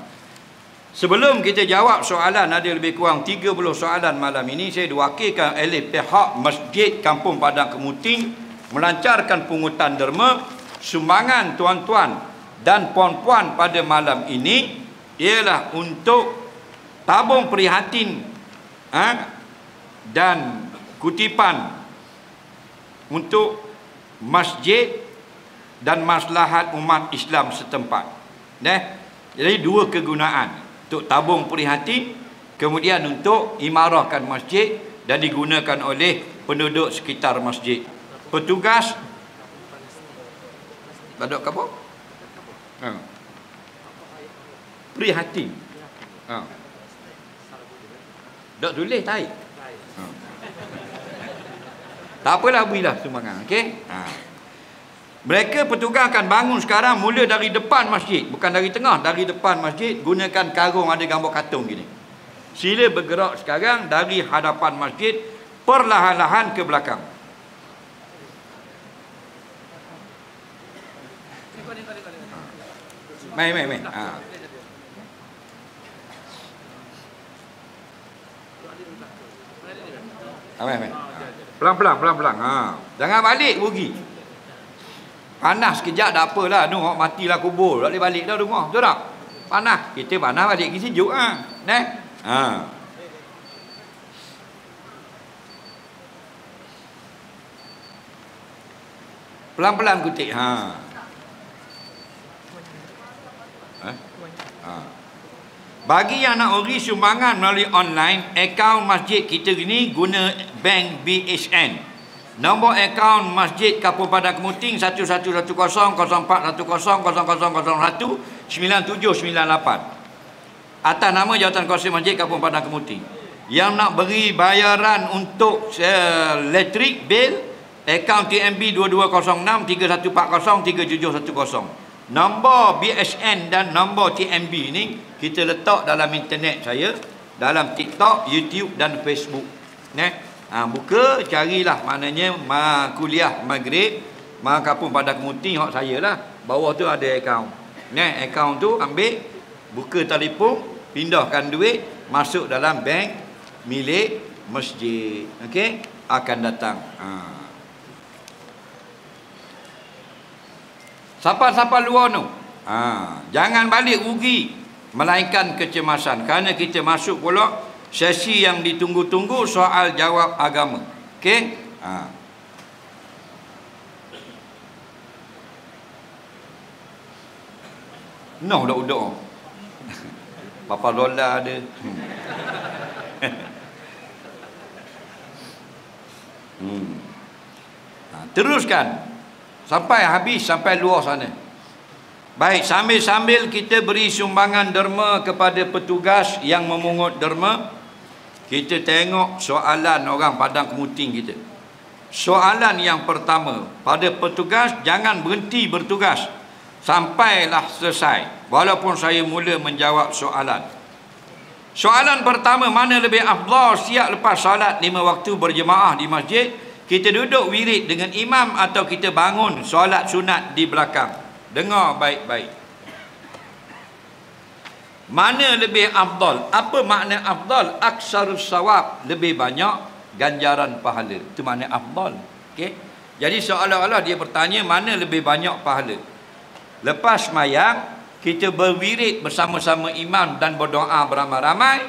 Sebelum kita jawab soalan, ada lebih kurang 30 soalan malam ini, saya diwakilkan oleh pihak Masjid Kampung Padang Kemuting melancarkan pungutan derma. Sumbangan tuan-tuan dan puan-puan pada malam ini ialah untuk tabung prihatin dan kutipan untuk masjid dan maslahat umat Islam setempat. Jadi dua kegunaan, untuk tabung prihatin, kemudian untuk imarahkan masjid dan digunakan oleh penduduk sekitar masjid. Petugas badok kapok? Prihatin. Tak tulis taik. Tak apalah, berilah sumbangan. Okey? Mereka petugas akan bangun sekarang mula dari depan masjid, bukan dari tengah, dari depan masjid. Gunakan karung ada gambar katung gini. Sila bergerak sekarang dari hadapan masjid perlahan-lahan ke belakang. Mai. Pelan-pelan. Jangan balik rugi. Panas sekejap tak apalah. Tengok matilah kubur. Tak boleh balik dah rumah. Betul tak? Panas. Kita panas balik pergi sejuk. Pelan-pelan kutik. Bagi yang nak beri sumbangan melalui online, akaun masjid kita ni guna bank BHN. Nombor akaun Masjid Kampung Padang Kemuting 111004019798 atas nama Jawatan Kuasa Masjid Kampung Padang Kemuting. Yang nak beri bayaran untuk elektrik bil, akaun TMB 220631403710. Nombor BHN dan nombor TMB ni kita letak dalam internet saya, dalam TikTok, YouTube dan Facebook. Buka, carilah, maknanya kuliah maghrib Kampung Padang Kemuting hak saya lah. Bawah tu ada akaun. Akaun tu ambil, buka telefon, pindahkan duit masuk dalam bank milik masjid. Okey, akan datang. Siapa-siapa luar tu, jangan balik rugi, melainkan kecemasan, kerana kita masuk pula sesi yang ditunggu-tunggu, soal jawab agama. Okey? No, udah. Papa Lola ada. Teruskan sampai habis, sampai luar sana. Baik, sambil-sambil kita beri sumbangan derma kepada petugas yang memungut derma, kita tengok soalan orang Padang Kemuting kita. Soalan yang pertama, pada petugas, jangan berhenti bertugas sampailah selesai, walaupun saya mula menjawab soalan. Soalan pertama, mana lebih afdal siap lepas salat 5 waktu berjemaah di masjid, kita duduk wirid dengan imam atau kita bangun solat sunat di belakang? Dengar baik-baik. Mana lebih afdal? Apa makna afdal? Aksarus sawab, lebih banyak ganjaran pahala. Itu makna afdal. Okey. Jadi seolah-olah dia bertanya mana lebih banyak pahala. Lepas sembahyang kita berwirid bersama-sama imam dan berdoa beramai-ramai,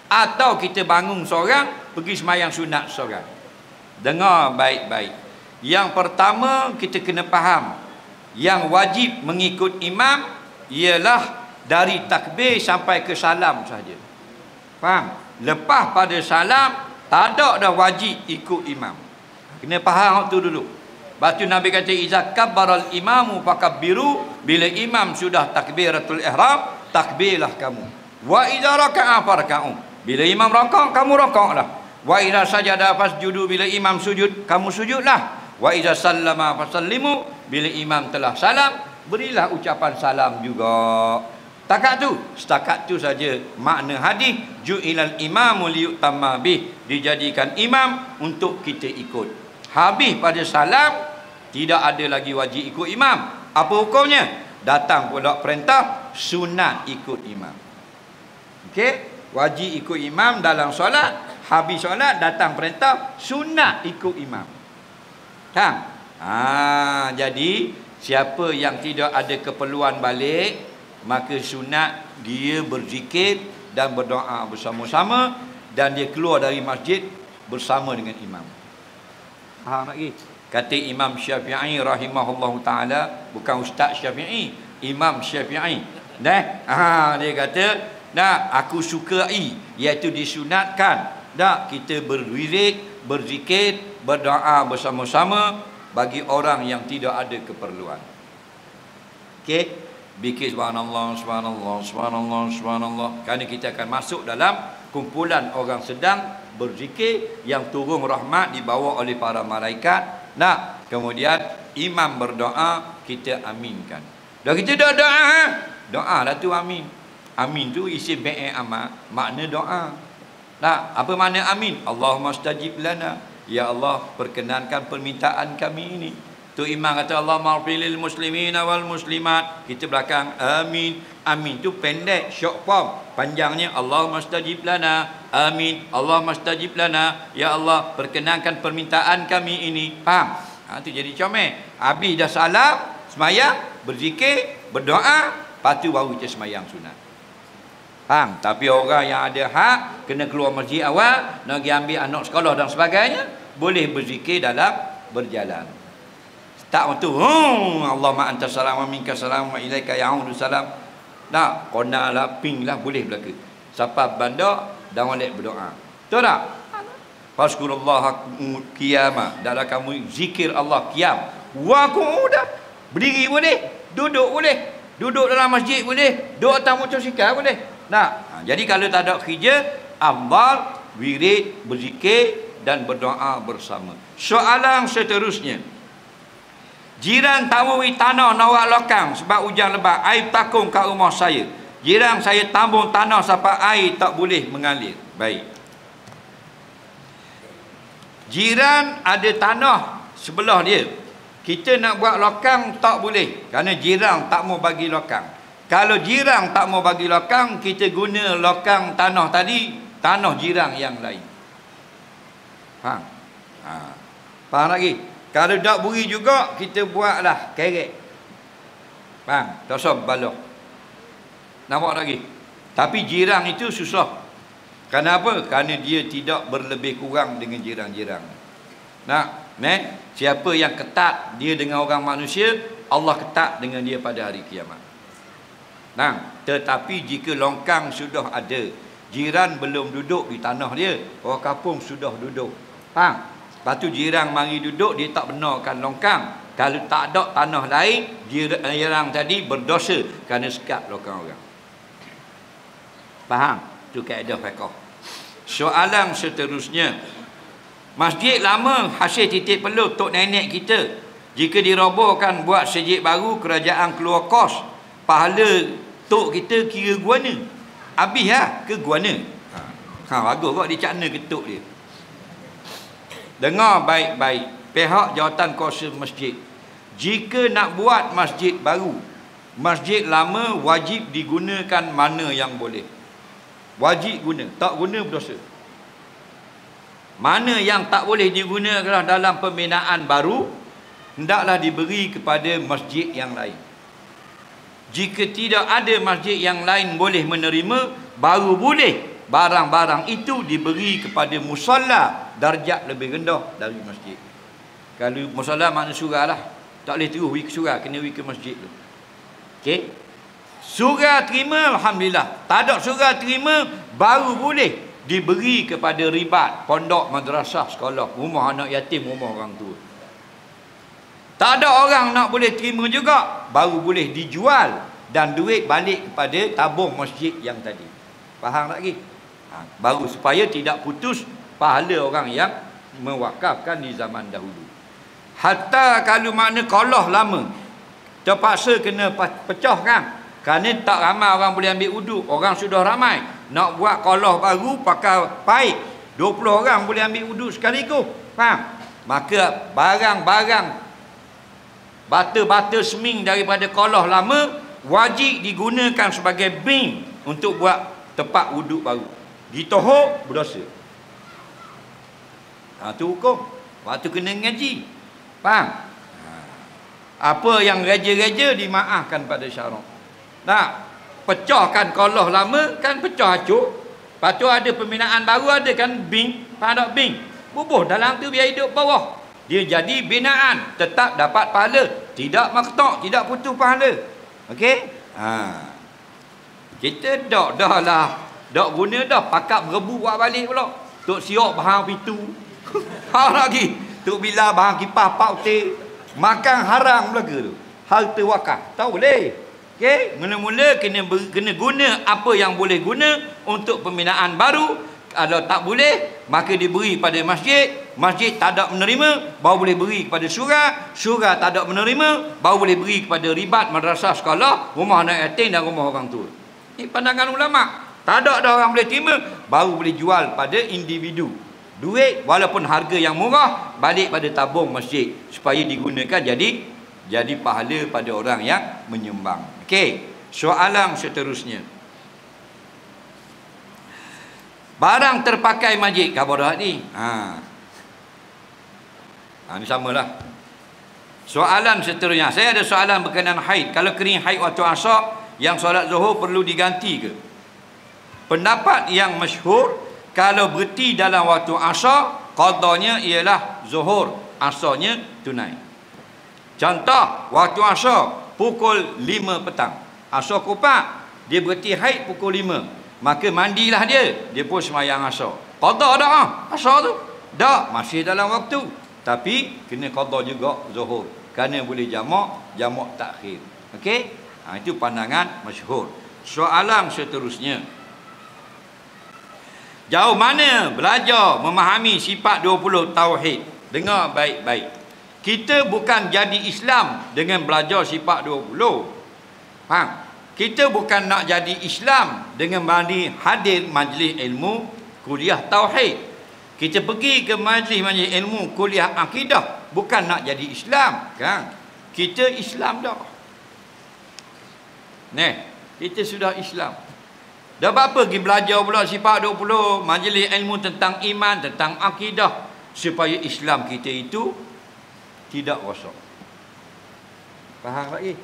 atau kita bangun seorang pergi sembahyang sunat seorang. Dengar baik-baik. Yang pertama kita kena faham, yang wajib mengikut imam ialah dari takbir sampai ke salam saja. Faham? Lepas pada salam tak ada dah wajib ikut imam. Kena faham tu dulu. Lepas tu Nabi kata iza kabbaral imamu fakabbiru, bila imam sudah takbiratul ihram, takbirlah kamu. Wa idza raka'a farka'u, bila imam rakaat kamu rakaatlah. Wa idza sajada fasjudu, bila imam sujud kamu sujudlah. Wa idza sallama fasallimu, bila imam telah salam berilah ucapan salam juga. Setakat tu saja makna hadis ju'ilal imamu liyutamma bih, dijadikan imam untuk kita ikut. Habis pada salam tidak ada lagi wajib ikut imam. Apa hukumnya? Datang pula perintah sunat ikut imam. Okey, wajib ikut imam dalam solat, habis solat datang perintah sunat ikut imam. Faham? Jadi siapa yang tidak ada keperluan balik, maka sunat dia berzikir dan berdoa bersama-sama, dan dia keluar dari masjid bersama dengan imam. Faham lagi? Kata Imam Syafi'i rahimahullahu ta'ala, bukan Ustaz Syafi'i, Imam Syafi'i. Dia kata, aku sukai, iaitu disunatkan kita berwirid, berzikir, berdoa bersama-sama bagi orang yang tidak ada keperluan. Okey? Zikir subhanallah, subhanallah, subhanallah, subhanallah. Kerana kita akan masuk dalam kumpulan orang sedang berzikir yang turun rahmat dibawa oleh para malaikat. Kemudian imam berdoa, kita aminkan. Dah kita dah doa, doa lah tu amin. Amin tu isi fi'il amar, makna doa. Apa makna amin? Allahumma stajib lana, ya Allah perkenankan permintaan kami ini. Tu imam kata Allahumma ighfir muslimina wal muslimat, kita belakang amin. Amin tu pendek, short form. Panjangnya Allahumma stajib lana, amin. Allahumma stajib lana, ya Allah perkenankan permintaan kami ini. Faham? Tu jadi comel. Habis dah salam, semayang, berzikir, berdoa, lepas tu baru kita semayang sunat. Faham? Tapi orang yang ada hak kena keluar masjid awal, nak pergi ambil anak sekolah dan sebagainya, boleh berzikir dalam berjalan. Tak waktu Allahumma anta salam wa minka salam wa ilaika ya'udu salam. Kona lah, ping lah, boleh berlaku. Siapa bandar dan walik berdoa. Betul tak? Fazkurullah qiyama. Dalam kamu zikir Allah qiyam. Wa qu'udan. Berdiri boleh, duduk boleh. Duduk dalam masjid boleh, duduk atas motosikal boleh. Nah, jadi kalau tak ada kerja, afdal wirid, berzikir dan berdoa bersama. Soalan seterusnya. Jiran tambung tanah nawak lokang sebab hujan lebat, air takung kat rumah saya. Jiran saya tambung tanah sampai air tak boleh mengalir. Baik. Jiran ada tanah sebelah dia. Kita nak buat lokang tak boleh kerana jiran tak mau bagi lokang. Kalau jiran tak mau bagi lokang, kita guna lokang tanah tadi, tanah jiran yang lain. Faham? Faham lagi? Kalau tak beri juga, kita buatlah kerek. Faham? Tak usah balok. Nampak lagi? Tapi jiran itu susah. Kenapa? Kerana dia tidak berlebih kurang dengan jiran-jiran. Nah, siapa yang ketat dia dengan orang manusia, Allah ketat dengan dia pada hari kiamat. Nah, tetapi jika longkang sudah ada, jiran belum duduk di tanah dia, orang kampung sudah duduk. Faham? Lepas tu jiran mari duduk, dia tak benarkan longkang. Kalau tak ada tanah lain, jiran tadi berdosa kerana sekat longkang orang. Faham? Itu kaedah fiqh. Soalan seterusnya. Masjid lama hasil titik peluh tok nenek kita. Jika dirobohkan buat masjid baru, kerajaan keluar kos. Pahala tok kita kira guana. Habis lah ke guana. Bagus kok dia cakna ketuk dia. Dengar baik-baik. Pihak jawatan kuasa masjid. Jika nak buat masjid baru, masjid lama wajib digunakan mana yang boleh. Wajib guna. Tak guna berdosa. Mana yang tak boleh digunakan dalam pembinaan baru, hendaklah diberi kepada masjid yang lain. Jika tidak ada masjid yang lain boleh menerima, baru boleh barang-barang itu diberi kepada musalla, darjat lebih rendah dari masjid. Kalau musalla makna surah lah, tak boleh terus pergi ke surah, kena pergi ke masjid tu. Okey? Surah terima, alhamdulillah. Tak ada surah terima, baru boleh diberi kepada ribat, pondok, madrasah, sekolah, rumah anak yatim, rumah orang tua. Tak ada orang nak boleh terima juga, baru boleh dijual dan duit balik kepada tabung masjid yang tadi. Faham tak lagi? Baru supaya tidak putus pahala orang yang mewakafkan di zaman dahulu. Hatta kalau makna kolah lama, terpaksa kena pecahkan. Kerana tak ramai orang boleh ambil uduk. Orang sudah ramai. Nak buat kolah baru pakai paip. 20 orang boleh ambil uduk sekaligus. Faham? Maka barang-barang bata-bata seming daripada kolah lama wajib digunakan sebagai bin untuk buat tempat uduk baru. Ditohok berdosa. Itu hukum. Waktu kena ngaji. Faham? Apa yang reja-reja dimaafkan pada syarak. Nah, pecahkan kolah lama kan pecah acuk. Lepas tu ada pembinaan baru, ada kan bing. Faham tak bing? Bubuh dalam tu biar hidup bawah. Dia jadi binaan, tetap dapat pahala, tidak maktak, tidak putus pahala. Okey? Kita dah lah. Dak guna dah, pakak berebu buat balik pula. Tok siok bahang pintu. Hang lagi. Tok bila bahang kipas pak utik. Makan haram belaka tu. Harta wakaf. Tak boleh. Okey, mula-mula kena guna apa yang boleh guna untuk pembinaan baru. Kalau tak boleh, maka diberi pada masjid. Masjid tak ada menerima, baru boleh beri kepada surah. Surah tak ada menerima, baru boleh beri kepada ribat, madrasah, sekolah, rumah anak yatim dan rumah orang tua. Ini pandangan ulama. Tak ada orang boleh terima, baru boleh jual pada individu. Duit walaupun harga yang murah, balik pada tabung masjid supaya digunakan jadi pahala pada orang yang menyumbang. Okey, soalan seterusnya. Barang terpakai masjid, khabar dah ni. Ini samalah. Soalan seterusnya. Saya ada soalan berkenaan haid. Kalau kering haid waktu asar, yang solat zuhur perlu diganti ke? Pendapat yang masyhur, kalau berhenti dalam waktu asar, qadanya ialah zuhur, asarnya tunai. Contoh, waktu asar pukul 5 petang. Asar kupat, dia berhenti haid pukul 5. maka mandilah dia. Dia pun semayang asar. Qada dah asar tu? Tak, masih dalam waktu. Tapi kena qada juga zuhur. Kerana boleh jamak takhir. Okey? Itu pandangan masyhur. Soalan seterusnya. Jauh mana belajar memahami sifat 20 tauhid? Dengar baik-baik. Kita bukan jadi Islam dengan belajar sifat 20. Faham? Kita bukan nak jadi Islam dengan hadir majlis ilmu kuliah tauhid. Kita pergi ke majlis-majlis ilmu kuliah akidah bukan nak jadi Islam, kan? Kita Islam dah. Kita sudah Islam. Dah apa pergi belajar pula sifat 20 majlis ilmu tentang iman, tentang akidah supaya Islam kita itu tidak rosak. Faham lagi?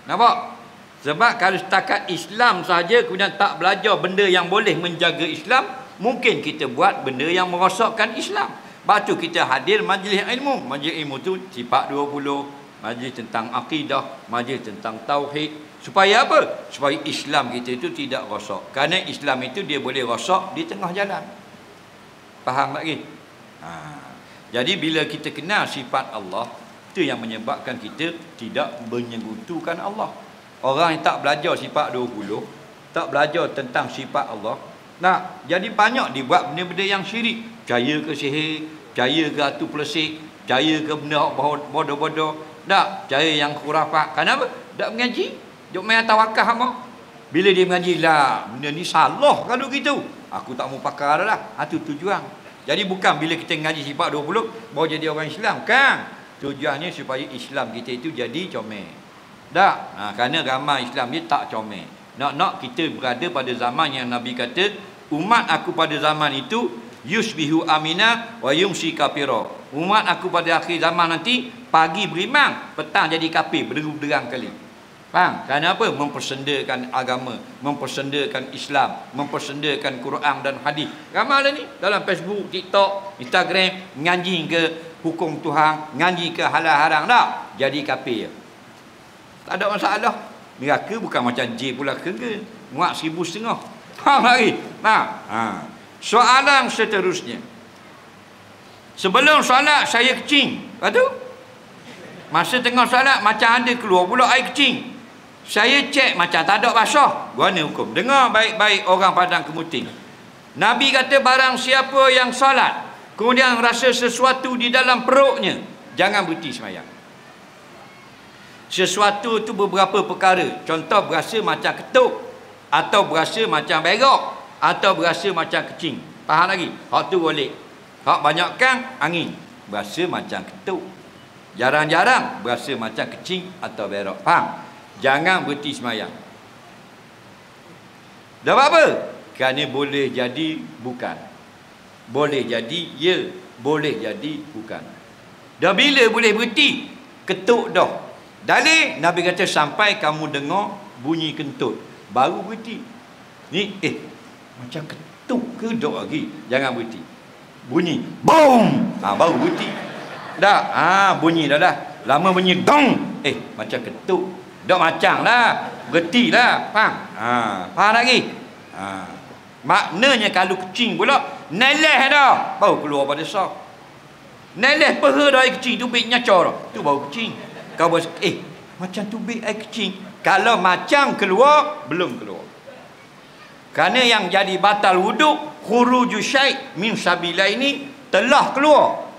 Nampak? Sebab kalau setakat Islam saja kemudian tak belajar benda yang boleh menjaga Islam, mungkin kita buat benda yang merosakkan Islam. Sebab tu kita hadir majlis ilmu. Majlis ilmu tu sifat 20, majlis tentang akidah, majlis tentang tauhid. Supaya apa? Supaya Islam kita itu tidak rosak. Kerana Islam itu dia boleh rosak di tengah jalan. Faham lagi? Jadi bila kita kenal sifat Allah, itu yang menyebabkan kita tidak menyekutukan Allah. Orang yang tak belajar sifat 20, tak belajar tentang sifat Allah, jadi banyak dibuat benda-benda yang syirik. Percaya ke sihir, percaya ke atu pelesik, percaya ke benda bodoh-bodoh, tak percaya yang khurafat. Kenapa? Tak mengaji. Duk main tawakal apa? Bila dia mengaji lah, benda ni salah kalau gitu. Aku tak mau pakar dah. Itu tujuan. Jadi bukan bila kita mengaji sifat 20 baru jadi orang Islam, kan? Tujuannya supaya Islam kita itu jadi comel. Tak? Kerana ramai Islam ni tak comel. Nak kita berada pada zaman yang Nabi kata, umat aku pada zaman itu yusbihu amina wa yumsi kafira. Umat aku pada akhir zaman nanti pagi beriman, petang jadi kafir, berderang kali. Faham? Kerana apa? Mempersendakan agama, mempersendakan Islam, mempersendakan Quran dan hadis. Ramai lah ni dalam Facebook, TikTok, Instagram, ngaji ke hukum Tuhan, ngaji ke halal haram, tak? Jadi kafir. Tak ada masalah. Neraka bukan macam J pula kena. Muat 1,500. Faham lagi? Soalan seterusnya. Sebelum solat saya kecing. Lepas tu? Masa tengah solat macam ada keluar pula air kecing. Saya cek macam tak ada basah. Guana hukum. Dengar baik-baik orang Padang Kemuting. Nabi kata barang siapa yang solat kemudian rasa sesuatu di dalam perutnya, jangan berhenti sembahyang. Sesuatu itu beberapa perkara. Contoh berasa macam ketuk, atau berasa macam berak, atau berasa macam kecing. Faham lagi? Hak tu boleh. Hak banyakkan angin, berasa macam ketuk. Jarang-jarang berasa macam kecing atau berak. Faham? Jangan berhenti sembahyang. Dah apa? Kerana boleh jadi bukan. Boleh jadi ya, boleh jadi bukan. Dah bila boleh berhenti? Ketuk dah. Dalil Nabi kata sampai kamu dengar bunyi kentut baru berhenti. Ni macam ketuk ke dok lagi? Jangan berhenti. Bunyi boom, baru berhenti. Dah, bunyi dah. Lama bunyi dong. Macam ketuk. Dok macam lah, berhentilah. Faham? Faham lagi? Maknanya kalau kecing pula neleh dah baru keluar pada sah. Neleh peha dah air kecing, tubik nyacor dah, tu baru kecing. Kau bos macam tubik air kecing. Kalau macam keluar, belum keluar. Kerana yang jadi batal wuduk, khuruju syai' min sabila ini telah keluar.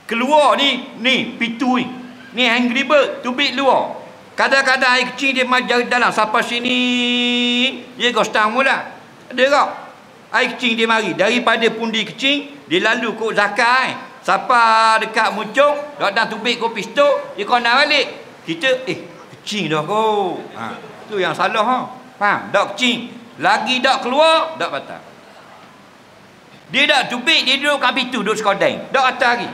Keluar ni pitu ni. Ni angry bird, tubik luar. Kadang-kadang air kecing dia jari dalam sampai sini, dia gostang mula. Ada tak? Air kecing dia mari daripada pundi kecing, dia lalu kok zakat sampai dekat muncung, dak tubik kok pistol, dia kena balik. Kita kecing dah kau. Tu yang salah Faham? Dak kecing, lagi dak keluar, dak batal. Dia dak tubik, dia duduk kat pintu, duduk sekodeng, dak batal lagi.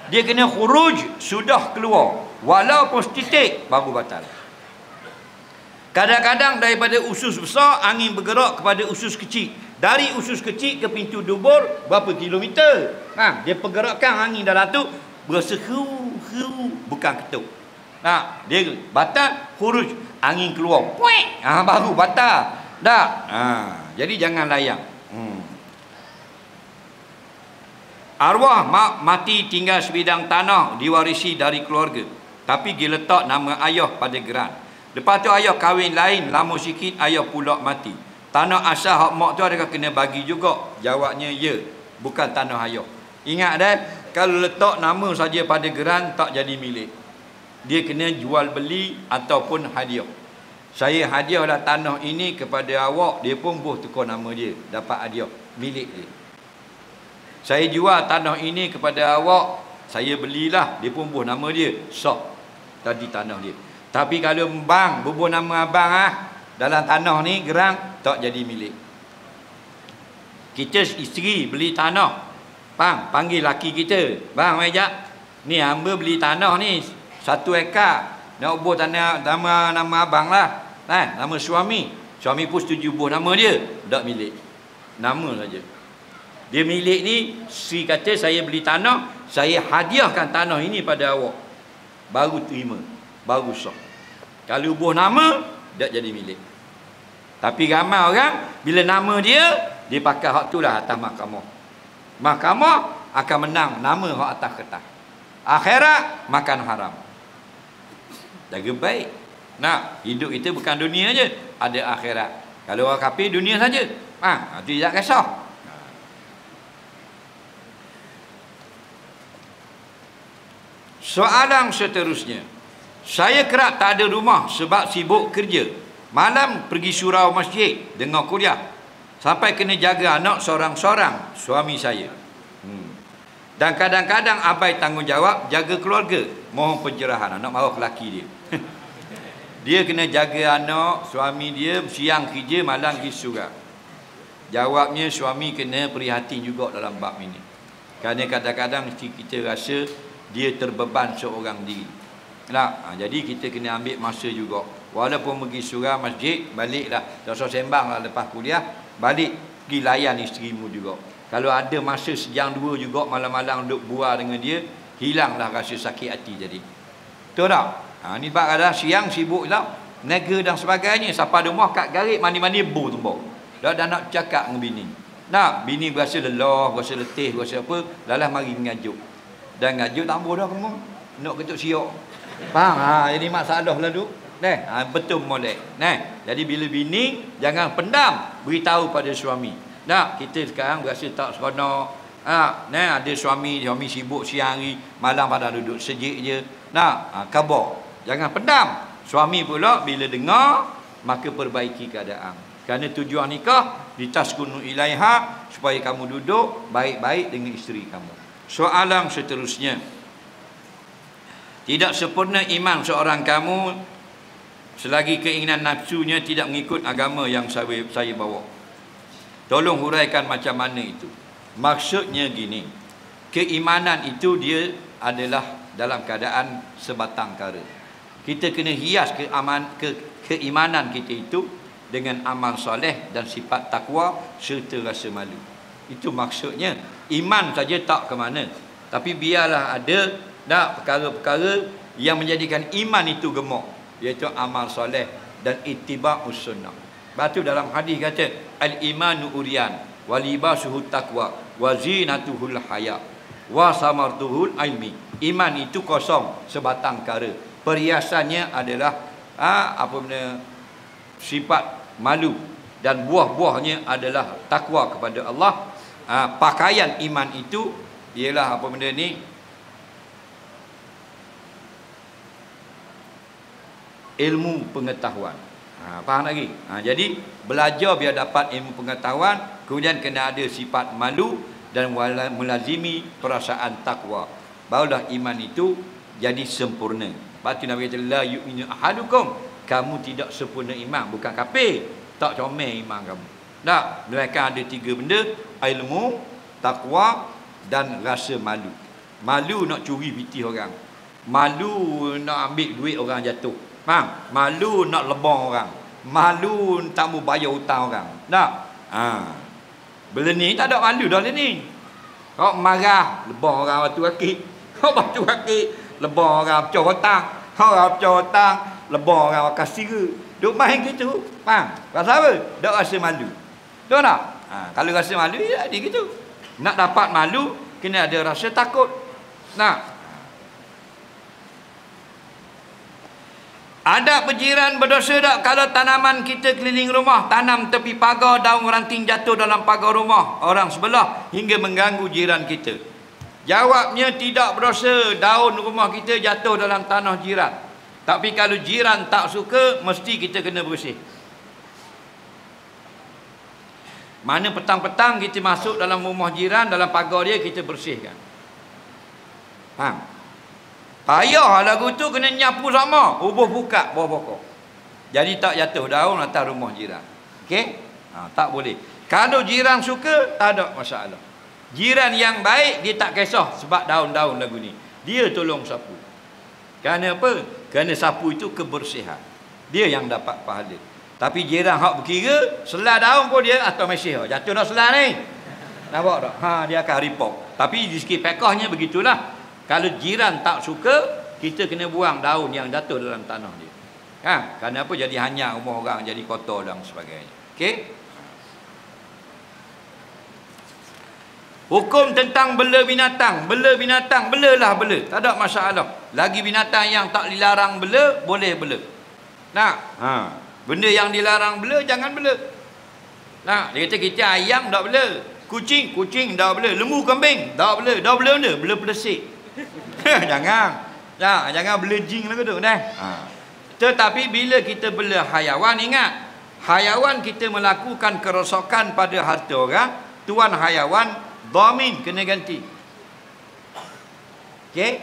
Dia kena khuruj, sudah keluar. Walaupun setitik baru batal. Kadang-kadang daripada usus besar angin bergerak kepada usus kecil. Dari usus kecil ke pintu dubur berapa kilometer? Dia pergerakan angin dalam tu berasa bukan ketuk. Nah, dia batal khuruj, angin keluar. Puik. Baru batal. Tak. Jadi jangan layang. Arwah mak mati tinggal sebidang tanah diwarisi dari keluarga, tapi dia letak nama ayah pada geran. Lepas tu ayah kahwin lain, lama sikit ayah pula mati. Tanah asal hak mak tu adakah kena bagi juga? Jawabnya ya, bukan tanah ayah. Ingat dah, kalau letak nama saja pada geran tak jadi milik. Dia kena jual beli ataupun hadiah. Saya hadiahlah tanah ini kepada awak, dia pun boleh tukar nama dia, dapat hadiah, milik dia. Saya jual tanah ini kepada awak, saya belilah, dia pun buh nama dia, sah tadi tanah dia. Tapi kalau bang bubuh nama abang dalam tanah ni gerang, tak jadi milik. Kita isteri beli tanah, bang panggil laki kita, bang majak ni hamba beli tanah ni 1 ekar, nak bubuh tanah nama abang lah, nama suami pun setuju bubuh nama dia, tak milik, nama saja. Dia milik ni, si kata saya beli tanah, saya hadiahkan tanah ini pada awak, baru terima, baru sah. Kalau buh nama, tak jadi milik. Tapi ramai orang, bila nama dia pakai hak tu lah atas mahkamah. Mahkamah akan menang nama hak atas kertas. Akhirat makan haram. Jaga baik. Nak, hidup kita bukan dunia je, ada akhirat. Kalau orang kafir dunia saja. Itu tidak kisah. Soalan seterusnya, saya kerap tak ada rumah sebab sibuk kerja. Malam pergi surau masjid dengar kuliah, sampai kena jaga anak seorang-seorang suami saya. Dan kadang-kadang abai tanggungjawab jaga keluarga. Mohon pencerahan. Anak marah lelaki dia. Dia kena jaga anak, suami dia siang kerja, malam pergi surau. Jawabnya suami kena prihatin juga dalam bab ini. Kerana kadang-kadang kita rasa dia terbeban seorang diri. Jadi kita kena ambil masa juga. Walaupun pergi surau masjid, baliklah. Tak usah sembang lah lepas kuliah, balik pergi layan isterimu juga. Kalau ada masa sejam dua juga malam-malam duduk bual dengan dia, hilanglah rasa sakit hati jadi. Betul tak? Ni bab kadang siang sibuk lah, nega dan sebagainya. Siapa ada rumah kat garik mandi-mandi bu tumbau. Dah nak cakap dengan bini. Bini berasa lelah, berasa letih, berasa apa, lalah mari mengajuk. Dan ngajuk tak boleh dah kamu. Nak ketuk siok. Faham? Jadi masalah lah tu. Betul molek. Jadi bila bini jangan pendam, beritahu pada suami. Kita sekarang berasa tak seronok. Ada suami sibuk siang hari, malam pada duduk sejik je. Khabar. Jangan pendam. Suami pula bila dengar, maka perbaiki keadaan. Kerana tujuan nikah litaskunu ilaiha, supaya kamu duduk baik-baik dengan isteri kamu. Soalan seterusnya, tidak sempurna iman seorang kamu selagi keinginan nafsunya tidak mengikut agama yang saya bawa. Tolong huraikan macam mana itu. Maksudnya gini, keimanan itu dia adalah dalam keadaan sebatang kara. Kita kena hias keimanan kita itu dengan amal soleh dan sifat takwa serta rasa malu. Itu maksudnya. Iman saja tak ke mana, tapi biarlah ada perkara-perkara yang menjadikan iman itu gemuk, iaitu amal soleh dan ittiba'us sunnah. Lepas tu dalam hadis kata al-imanu uriyan wa libasuhu taqwa wa zinatuhul haya wa samartuhul ilmi. Iman itu kosong, sebatang kara. Perhiasannya adalah sifat malu, dan buah-buahnya adalah takwa kepada Allah. Pakaian iman itu ialah apa benda ni? Ilmu pengetahuan. Faham lagi? Jadi belajar biar dapat ilmu pengetahuan, kemudian kena ada sifat malu dan melazimi perasaan takwa. Barulah iman itu jadi sempurna. Batu Nabi kata la yu'minu ahadukum, kamu tidak sempurna iman, bukan kafir, tak comel iman kamu. Mereka ada 3 benda: ilmu, takwa dan rasa malu. Malu nak curi piti orang, malu nak ambil duit orang jatuh, malu nak lebong orang, malu tak mau bayar hutang orang. Benda ni tak ada malu dah ni. Kau marah lebong orang batu kaki, kau batu kaki lebong orang pecah hutang, Orang cotang, lebah orang kasih ke. Duk main gitu. Faham? Pasal apa? Duk rasa malu. Betul tak? Kalau rasa malu, ya dia gitu. Nak dapat malu, kena ada rasa takut. Nah, ada berjiran berdosa tak kalau tanaman kita keliling rumah, tanam tepi pagar, daun ranting jatuh dalam pagar rumah orang sebelah hingga mengganggu jiran kita? Jawabnya tidak berdosa daun rumah kita jatuh dalam tanah jiran. Tapi kalau jiran tak suka, mesti kita kena bersih. Mana petang-petang kita masuk dalam rumah jiran, dalam pagar dia, kita bersihkan. Faham? Payah lagu tu kena nyapu sama. Ubuh buka bawah pokok. Jadi tak jatuh daun atas rumah jiran. Okey? Tak boleh. Kalau jiran suka, tak ada masalah. Jiran yang baik, dia tak kisah sebab daun-daun lagu ni. Dia tolong sapu. Kerana apa? Kerana sapu itu kebersihan. Dia yang dapat pahala. Tapi jiran hak berkira, selah daun pun dia atau mesih. Jatuh dah selah ni. Nampak tak? Dia akan report. Tapi di segi pekahnya begitulah. Kalau jiran tak suka, kita kena buang daun yang jatuh dalam tanah dia. Kerana apa? Jadi hanyang rumah orang, jadi kotor dan sebagainya. Okey? Hukum tentang bela binatang. Bela binatang, belalah bela. Tak ada masalah. Lagi binatang yang tak dilarang bela, boleh bela. Nak? Benda yang dilarang bela, jangan bela. Nak? Dia kata kita ayam tak bela. Kucing tak bela. Lembu, kambing tak bela. Tak bela mana? Bela pedesik. Jangan. Jangan bela jing lah tu. Tetapi bila kita bela hayawan, ingat. Hayawan kita melakukan kerosakan pada harta orang, tuan hayawan dhamin kena ganti. Okey?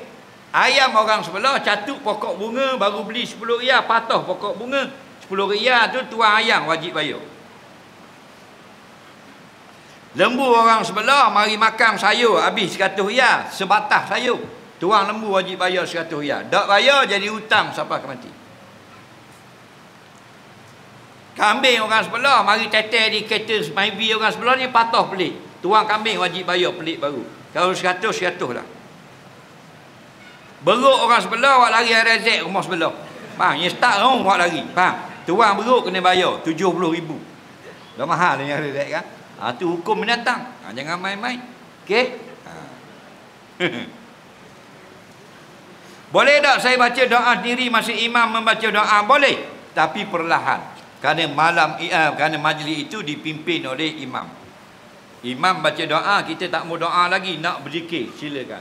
Ayam orang sebelah catuk pokok bunga, baru beli 10 riyal, patah pokok bunga. 10 riyal tu tuan ayam wajib bayar. Lembu orang sebelah mari makan sayur habis 100 riyal, sebatah sayur. Tuan lembu wajib bayar 100 riyal. Tak bayar jadi hutang sampai ke mati. Kambing orang sebelah mari tetel di kereta maybe orang sebelah ni patah pelik. Tuang kambing wajib bayar pelik baru. Kalau 100 lah. Beruk orang sebelah awak lari RZ rumah sebelah. Faham? Yang start awak lari. Faham? Tuang beruk kena bayar 70,000. Dah mahal ni RZ kan? Tu hukum binatang. Jangan main-main. Okey? Boleh tak saya baca doa sendiri masa imam membaca doa? Boleh. Tapi perlahan. Kerana majlis itu dipimpin oleh imam. Imam baca doa, kita tak mau doa lagi, nak berzikir, silakan.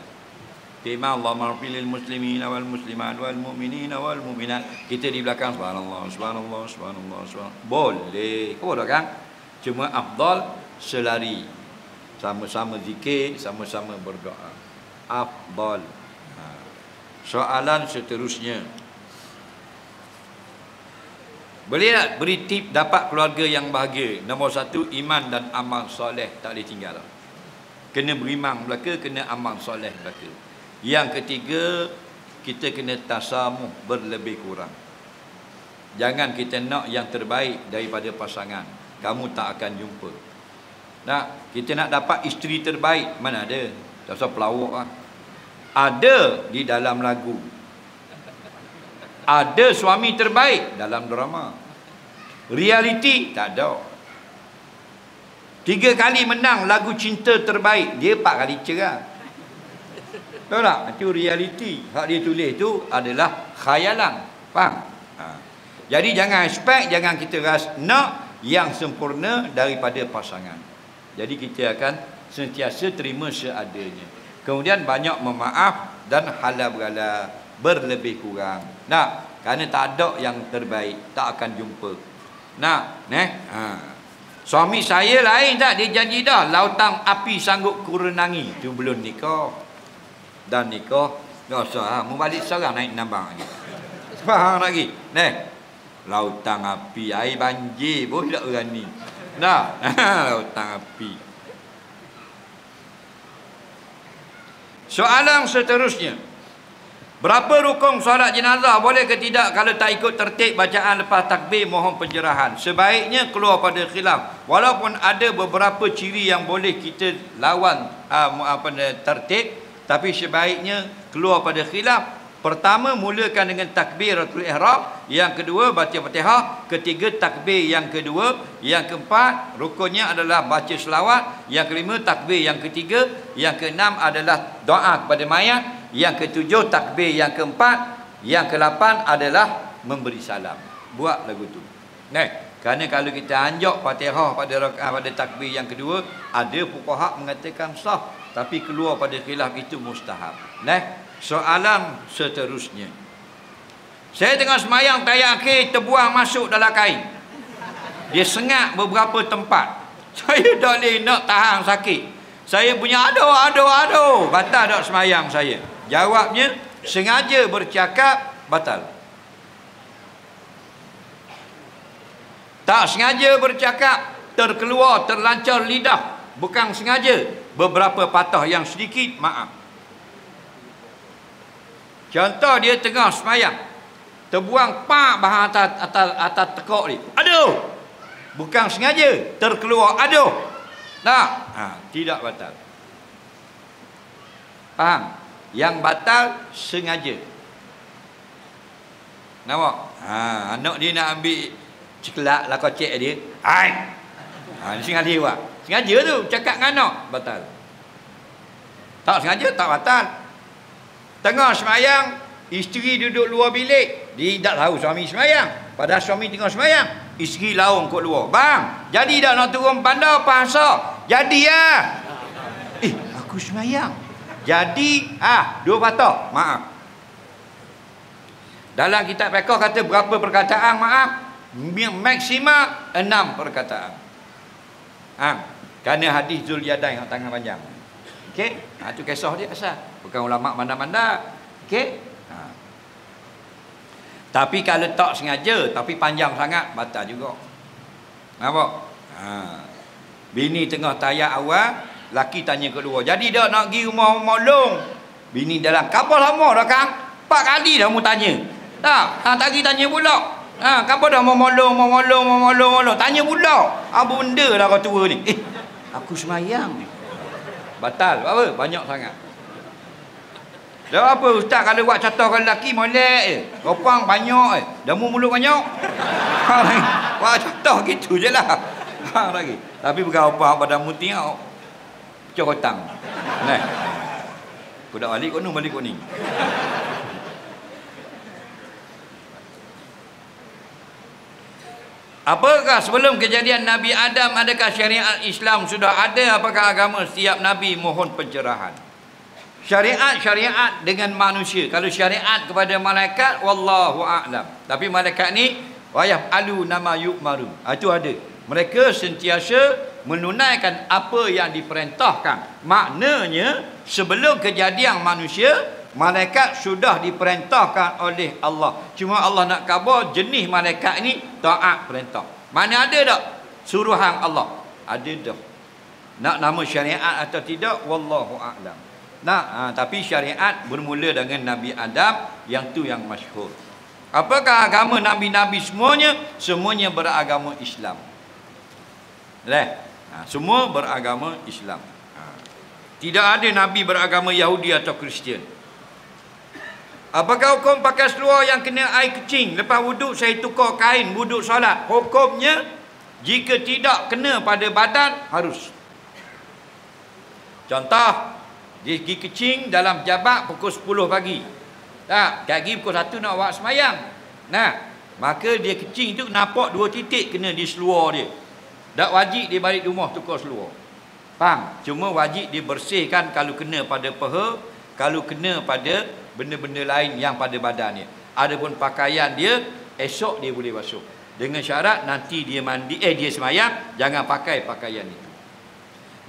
Tema Allahumma fil muslimin wal muslimat wal mu'minin wal mu'minat. Kita di belakang subhanallah subhanallah subhanallah subhanallah. Boleh. Kau dah kan? Cuma afdal selari. Sama-sama zikir, sama-sama berdoa. Afdal. Soalan seterusnya. Boleh tak beri tip dapat keluarga yang bahagia? Nombor 1, iman dan amal soleh tak boleh tinggal. Kena beriman belaka, kena amal soleh belaka. Yang ketiga, kita kena tasamuh berlebih kurang. Jangan kita nak yang terbaik daripada pasangan. Kamu tak akan jumpa. Nak, kita nak dapat isteri terbaik, mana ada? Tak usah pelawak lah. Ada di dalam lagu. Ada suami terbaik dalam drama. Realiti tak ada. 3 kali menang lagu cinta terbaik, dia 4 kali cerai. Tahu tak? Itu realiti. Hak dia tulis itu adalah khayalan. Faham? Jadi jangan expect, jangan kita rasa nak yang sempurna daripada pasangan. Jadi kita akan sentiasa terima seadanya. Kemudian banyak memaaf dan halal berhala, berlebih kurang. Nak, kerana tak ada yang terbaik, tak akan jumpa. Nak, suami saya lain tak? Dia janji dah lautan api sanggup kurenangi. Tu belum nikah. Dan nikah dah usah, mau balik seorang naik nambang lagi. Faham lagi? Lautan api, air banjir pun tak berani. Nah, lautan api. Soalan seterusnya. Berapa rukun solat jenazah? Boleh ke tidak kalau tak ikut tertib bacaan lepas takbir? Mohon pencerahan. Sebaiknya keluar pada khilaf. Walaupun ada beberapa ciri yang boleh kita lawan tertib, tapi sebaiknya keluar pada khilaf. Pertama, mulakan dengan takbiratul ihram. Yang kedua, baca Fatihah. Ketiga, takbir yang kedua. Yang keempat, rukunnya adalah baca selawat. Yang kelima, takbir yang ketiga. Yang keenam adalah doa kepada mayat. Yang ketujuh, takbir yang keempat. Yang ke-8 adalah memberi salam. Buat lagu tu. Kerana kalau kita anjak Fatihah pada takbir yang kedua, ada fuqaha mengatakan sah, tapi keluar pada khilaf itu mustahab. Soalan seterusnya. Saya tengah semayang tayat akhir, terbuang masuk dalam kain. Dia sengat beberapa tempat. Saya tak boleh nak tahan sakit. Saya punya aduh. Batal tak semayang saya? Jawabnya, sengaja bercakap, batal. Tak sengaja bercakap, terlancar lidah, bukan sengaja, beberapa patah yang sedikit, maaf. Contoh, dia tengah semayang, terbuang pak bahan atas tekuk ni. Aduh! Bukan sengaja, terkeluar aduh. Tak? Tidak batal. Faham? Yang batal sengaja. Nampak? Anak dia nak ambil cekelak lah kocek dia. Dia sengaja buat. Sengaja tu cakap dengan anak, batal. Tak sengaja, tak batal. Tengah semayang, isteri duduk luar bilik. Dia tak tahu suami semayang. Padahal suami tengah semayang, isteri laung kat luar. Bang, jadi dah nak turun bandar pasal? Jadi lah. Aku semayang. Jadi, dua patah. Maaf. Dalam kitab fiqh kata berapa perkataan maaf? Maksimal 6 perkataan. Kerana hadis Zulyadain yang tangan panjang. Okey? Itu kisah dia asal. Bukan ulama mana-mana. Okey? Tapi kalau tak sengaja, tapi panjang sangat, batal juga. Nampak? Bini tengah tayat awal, laki tanya kedua, jadi dah nak pergi rumah long. Bini dalam, kapal lama dah kang? 4 kali dah mu tanya. Tak? Tak pergi tanya pula. Kapal dah mau molong. Tanya pula. Apa benda lah kau tua ni? Aku semayang ni. Batal. Apa? Banyak sangat. Dah apa ustaz kalau buat contohkan lelaki molek je. Ropang banyak dah mu mulut banyak. Buat contoh gitu je lah. Lagi. Tapi bukan ropang pada muti tengok. Pecah kotang. Aku dah balik balik ni. Apakah sebelum kejadian Nabi Adam, adakah syariat Islam sudah ada? Apakah agama setiap Nabi mohon pencerahan? Syariat dengan manusia. Kalau syariat kepada malaikat, wallahu a'lam. Tapi malaikat ni, wayaf alu nama yu'maru. Itu ada. Mereka sentiasa menunaikan apa yang diperintahkan. Maknanya, sebelum kejadian manusia, malaikat sudah diperintahkan oleh Allah. Cuma Allah nak khabar jenis malaikat ni taat perintah. Mana ada tak suruhan Allah? Ada dah. Nak nama syariat atau tidak, wallahu a'lam. Tapi syariat bermula dengan Nabi Adam, yang tu yang masyhur. Apakah agama nabi-nabi semuanya? Semuanya beragama Islam. Semua beragama Islam. Tidak ada nabi beragama Yahudi atau Kristian. Apakah hukum pakai seluar yang kena air kecing? Lepas wuduk saya tukar kain wuduk solat. Hukumnya, jika tidak kena pada badan, harus. Contoh, dia pergi kecing dalam jabat pukul 10 pagi. Tak, pagi pukul 1 nak buat semayang. Maka dia kecing tu nampak 2 titik kena di seluar dia. Tak wajib dia balik rumah tukar seluar. Faham? Cuma wajib dia bersihkan kalau kena pada peha, kalau kena pada benda-benda lain yang pada badannya. Adapun pakaian dia, esok dia boleh basuh. Dengan syarat nanti dia mandi, dia semayang, jangan pakai pakaian itu.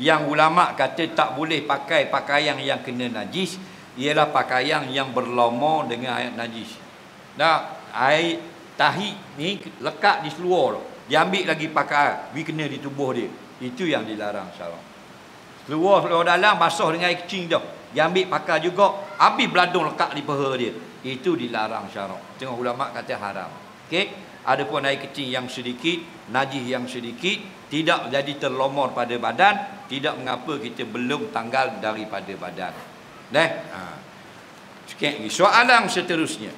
Yang ulama kata tak boleh pakai pakaian yang kena najis, ialah pakaian yang berlumur dengan air najis. Air tahi ni lekat di seluar, dia ambil lagi pakai, kena di tubuh dia. Itu yang dilarang syarak. Seluar dalam basah dengan air kecing dah, dia ambil pakai juga, habis beladung lekat di peha dia. Itu dilarang syarak. Tengok ulama kata haram. Okey. Adapun air kecing yang sedikit, najis yang sedikit, tidak jadi terlumur pada badan, tidak mengapa kita belum tanggal daripada badan. Sikit lagi. Soalan seterusnya.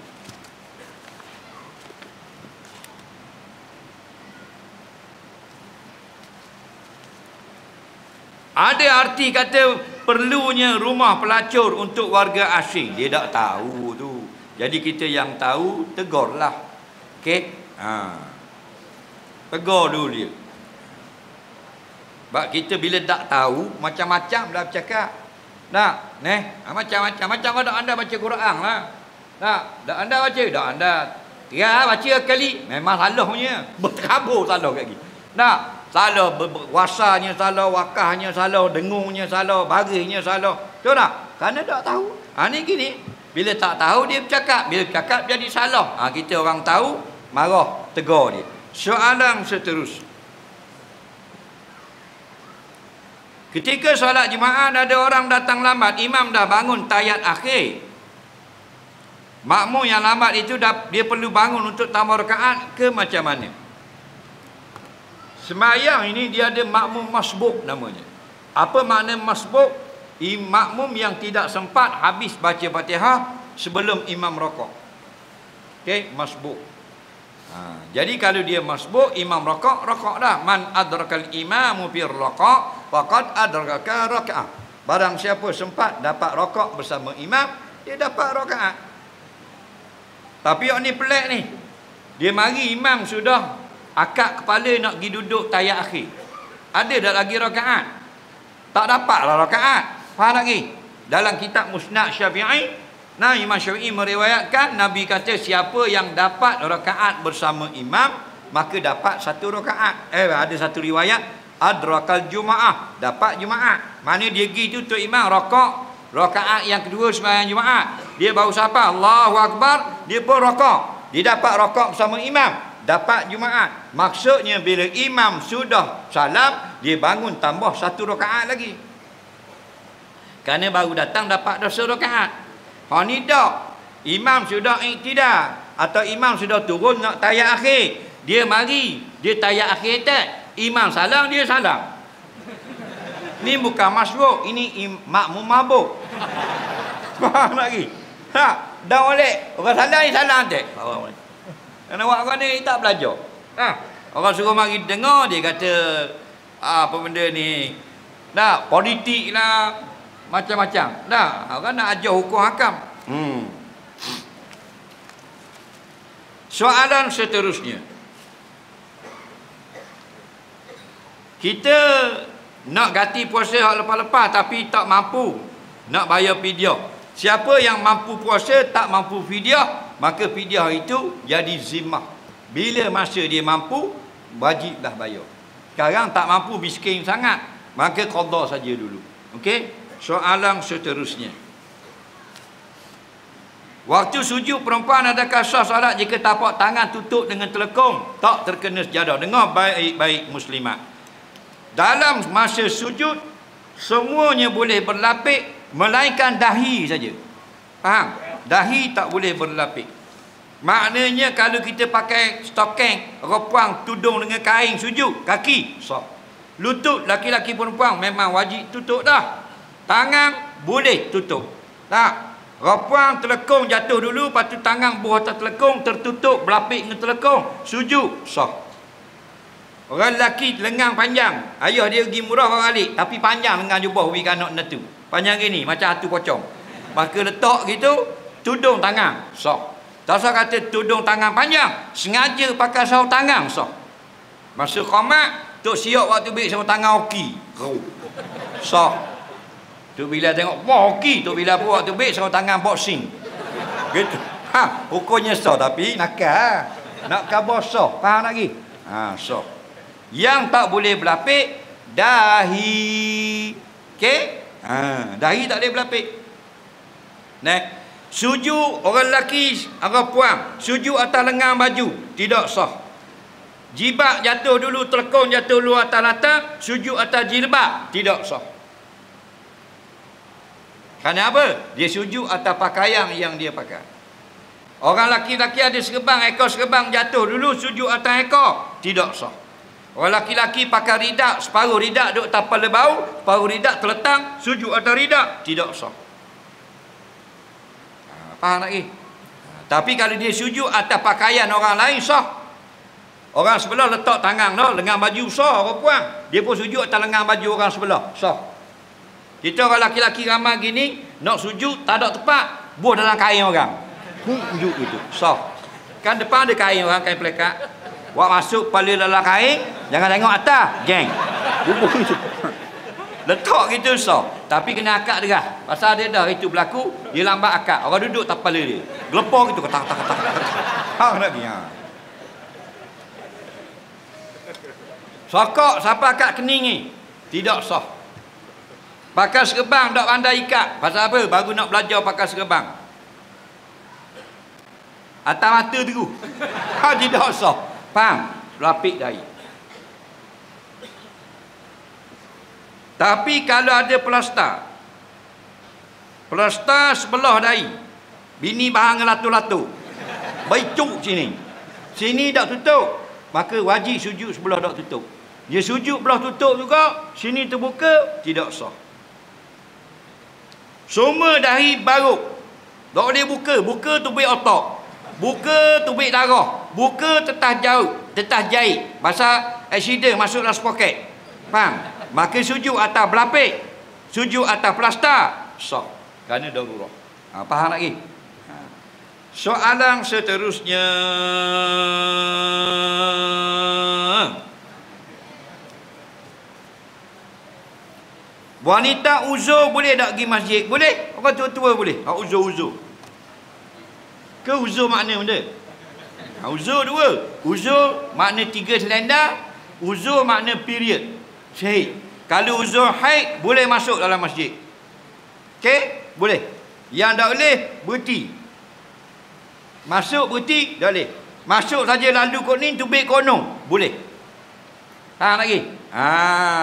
Ada arti kata perlunya rumah pelacur untuk warga asing. Dia tak tahu tu. Jadi kita yang tahu, tegurlah. Okey? Tegur dulu dia. Sebab kita bila tak tahu, macam-macam dah bercakap. Nak? Macam-macam. Macam anda baca Quran lah. Nak? Dah anda baca? Dah anda. Ya, baca kali. Memang salah punya. Berkabur salah lagi. Nak? Salah, wasanya salah, wakahnya salah, dengungnya salah, barisnya salah. Betul tak? Kerana tak tahu. Ni gini. Bila tak tahu dia bercakap. Bila bercakap jadi salah. Kita orang tahu, marah, tegur dia. Soalan seterusnya. Ketika solat jemaah ada orang datang lambat, imam dah bangun tayat akhir. Makmum yang lambat itu dia perlu bangun untuk tambah rakaat ke macam mana? Sembahyang ini dia ada makmum masbuk namanya. Apa makna masbuk? Makmum yang tidak sempat habis baca Fatihah sebelum imam rokok. Okey, masbuk. Jadi kalau dia masbuk, imam rokok dah. Man adrakal imamu fir rokok faqad adraka rakaat. Barang siapa sempat dapat rokok bersama imam, dia dapat rakaat. Tapi yang ni pelik ni. Dia mari imam sudah akak kepala nak pergi duduk tayat akhir. Ada dah lagi rakaat? Tak dapatlah rakaat. Faham lagi? Dalam kitab Musnad Syafi'i, Imam Syafi'i meriwayatkan Nabi kata siapa yang dapat rakaat bersama imam maka dapat satu rakaat. Ada satu riwayat adrakal jumaah, dapat jumaat. Mana dia pergi tu untuk imam rakaat yang kedua sembahyang Jumaat. Dia baru sapa Allahu Akbar, dia pun rakaat. Dia dapat rakaat bersama imam, dapat Jumaat. Maksudnya bila imam sudah salam, dia bangun tambah satu rakaat lagi. Kerana baru datang dapat dosa rakaat. Ni tak. Imam sudah iktidal atau imam sudah turun nak tayat akhir. Dia mari, dia tayat akhir tak. Imam salam, dia salam. Ni bukan masbuk, ini makmum mabuk. Faham lagi? Dah oleh. Orang salam ni salam tak. Kerana orang ni tak belajar. Orang suruh mari dengar, dia kata apa benda ni. Politik lah. Macam-macam. Orang nak ajar hukum hakam. Soalan seterusnya. Kita nak ganti puasa hak lepas-lepas tapi tak mampu nak bayar fidyah. Siapa yang mampu puasa tak mampu fidyah, maka fidyah itu jadi zimmah. Bila masa dia mampu, wajiblah bayar. Sekarang tak mampu, miskin sangat, maka qada saja dulu. Okey? Soalan seterusnya. Waktu sujud perempuan adakah sah solat jika tapak tangan tutup dengan telekung? Tak terkena sejadah. Dengar baik-baik muslimat. Dalam masa sujud, semuanya boleh berlapik melainkan dahi saja. Faham? Dahi tak boleh berlapik. Maknanya kalau kita pakai stokeng, repuang, tudung dengan kain sujud, kaki sah. Lutut laki-laki perempuan memang wajib tutup dah. Tangan boleh tutup. Tak. Repuang telekung jatuh dulu, lepas tu tangan buah atas telekung tertutup berlapik dengan telekung, sujud sah. Orang lelaki lengan panjang, ayah dia pergi murah orang alik, tapi panjang lengan jubah we cannot natu. Panjang gini macam hatu pocong. Maka letak gitu, tudung tangan sah. Tak usah kata tudung tangan panjang, sengaja pakai sarung tangan sah. Masa qamat, tok siap waktu baik sarung tangan okey. Sah. Tu bila tengok hoki, tu bila buat tu baik sarung tangan boxing. Gitu. Hukumnya sah tapi nakal. Nak khabar sah. Faham lagi? Sah. Yang tak boleh berlapik dahi. Okey? Dahi tak boleh berlapik. Sujud orang lelaki, orang puan, sujud atas lengan baju tidak sah. Jibak jatuh dulu, telekung jatuh dulu atas latar, sujud atas jilbab tidak sah. Kerana apa? Dia sujud atas pakaian yang dia pakai. Orang laki-laki ada serban, ekor serban jatuh dulu, sujud atas ekor, tidak sah. Orang laki-laki pakai ridak, separuh ridak duduk atas kepala bau, separuh ridak terletang, sujud atas ridak, tidak sah. Faham lagi? Tapi kalau dia sujud atas pakaian orang lain sah. Orang sebelah letak tangan dah lengan baju sah perempuan. Dia pun sujud atas lengan baju orang sebelah. Sah. Kita orang laki-laki ramai gini nak sujud tak ada tempat, buah dalam kain orang. Sujud itu. Sah. Kan depan ada kain orang, kain pelekat. Buat masuk kepala dalam kain, jangan tengok atas, geng. Bubuh itu. Letak gitu sah. Tapi kena akad derah. Pasal dia dah itu berlaku, dia lambat akad. Orang duduk tak kepala dia. Gelepor gitu ketak-ketak. Hang lagi ha. Sokok siapa akad kening ni? Tidak sah. Pakai serban tak pandai ikat. Pasal apa? Baru nak belajar pakai serban. Atas mata terus. Ha, tidak sah. Faham? Lapik dahi. Tapi kalau ada plastar. Plastar sebelah dahi. Bini bahang latu-latu. Baicuk sini. Sini tak tutup. Maka wajib sujud sebelah tak tutup. Dia sujud belah tutup juga, sini terbuka, tidak sah. Semua dahi baru. Tak boleh buka. Buka tubik otak. Buka tubik darah. Buka tetah jauh, tetah jahit. Pasal accident masuk dalam poket. Faham? Maka sujud atas belapik. Sujud atas plastar. Sah. Kerana darurat. Faham lagi? Soalan seterusnya. Wanita uzur boleh tak pergi masjid? Boleh. Orang tua-tua boleh. Uzur-uzur. Ke uzur makna benda? Uzur dua. Uzur makna 3 selendar. Uzur makna period. Syahid. Kalau uzur haid, boleh masuk dalam masjid. Okey? Boleh. Yang tak boleh, berhenti. Masuk berhenti, tak boleh. Masuk saja lalu kuning, tubik kono. Boleh. Faham lagi?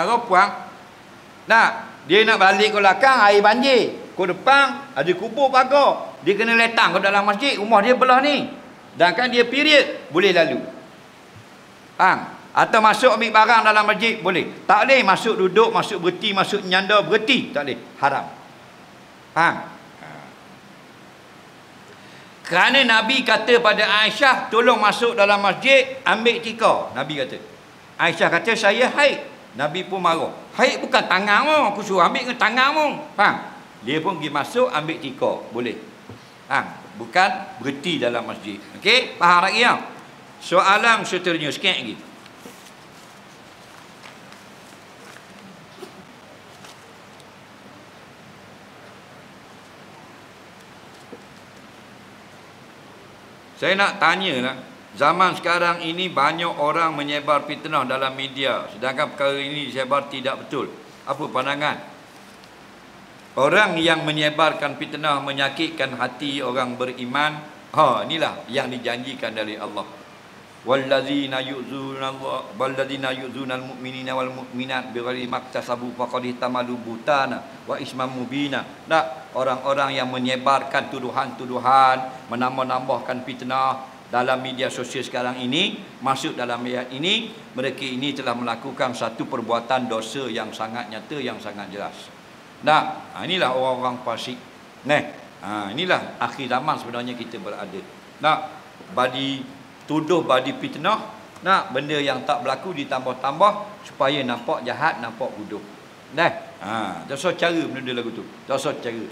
Rupuang. Nak. Dia nak balik ke belakang, air banjir. Ke depan, ada kubur pagar. Dia kena letang ke dalam masjid. Rumah dia belah ni. Dan kan dia period, boleh lalu. Faham? Atau masuk ambil barang dalam masjid, boleh. Tak boleh masuk duduk, masuk berhenti, masuk nyanda, berhenti. Tak boleh. Haram. Faham? Kerana Nabi kata pada Aisyah, tolong masuk dalam masjid, ambil tikar. Nabi kata. Aisyah kata, saya haid. Nabi pun marah. Haid bukan tanganmu, aku suruh ambil dengan tanganmu. Faham? Dia pun pergi masuk, ambil tikar. Boleh. Faham? Bukan berhenti dalam masjid. Okey? Faham lagi ya? Soalan seterusnya, sikit lagi. Saya nak tanya lah, zaman sekarang ini banyak orang menyebar fitnah dalam media, sedangkan perkara ini disebar tidak betul. Apa pandangan? Orang yang menyebarkan fitnah menyakitkan hati orang beriman. Inilah yang dijanjikan dari Allah. Wallazina yu'zunal mu'minina wal mu'minat bighairi maktasabu faqad ihtamalu butana wa isman mubina. Orang-orang yang menyebarkan tuduhan-tuduhan, menambah-nambahkan fitnah dalam media sosial sekarang ini, masuk dalam ayat ini, mereka ini telah melakukan satu perbuatan dosa yang sangat nyata, yang sangat jelas. Inilah orang-orang fasik. Inilah akhir zaman sebenarnya kita berada. Tuduh badi fitnah, benda yang tak berlaku ditambah-tambah supaya nampak jahat, nampak bodoh. Tak usah cara benda lagu tu. Tak usah cara.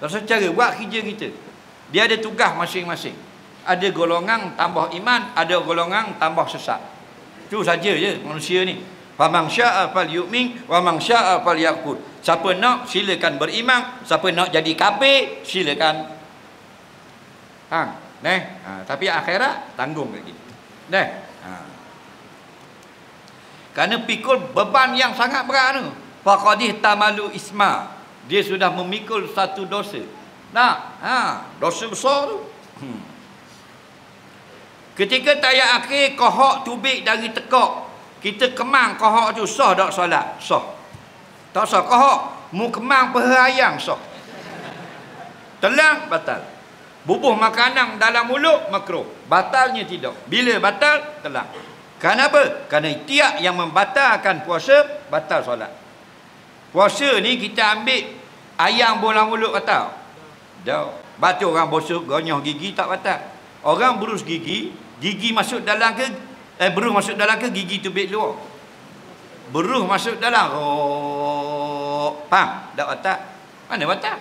Tak usah cara buat kerja kita. Dia ada tugas masing-masing. Ada golongan tambah iman, ada golongan tambah sesat. Itu saja je manusia ni. Faman syaa falyu'min wa man syaa falyakfur. Siapa nak silakan beriman, siapa nak jadi kafir silakan. Tapi akhirat tanggung lagi. Kerana pikul beban yang sangat berat tu. Faqadih tamalu isma. Dia sudah memikul satu dosa. Dosa besar tu. Ketika tayat akhir kohok tubik dari tekak, kita kemang kohok tu, sah tak solat? Sah. Tak sah kohok, mu kemang perayang sah. Telang batal. Bubuh makanan dalam mulut makruh. Batalnya tidak. Bila batal? Telang. Kenapa? Kerana tiap yang membatalkan puasa, batal solat. Puasa ni kita ambil ayam bola mulut batal. Dah. Batu orang bosok gonyoh gigi tak batal. Orang berus gigi, gigi masuk dalam ke beruh masuk dalam ke gigi tubik luar. Beruh masuk dalam. Oh, faham? Tak batal. Mana batal?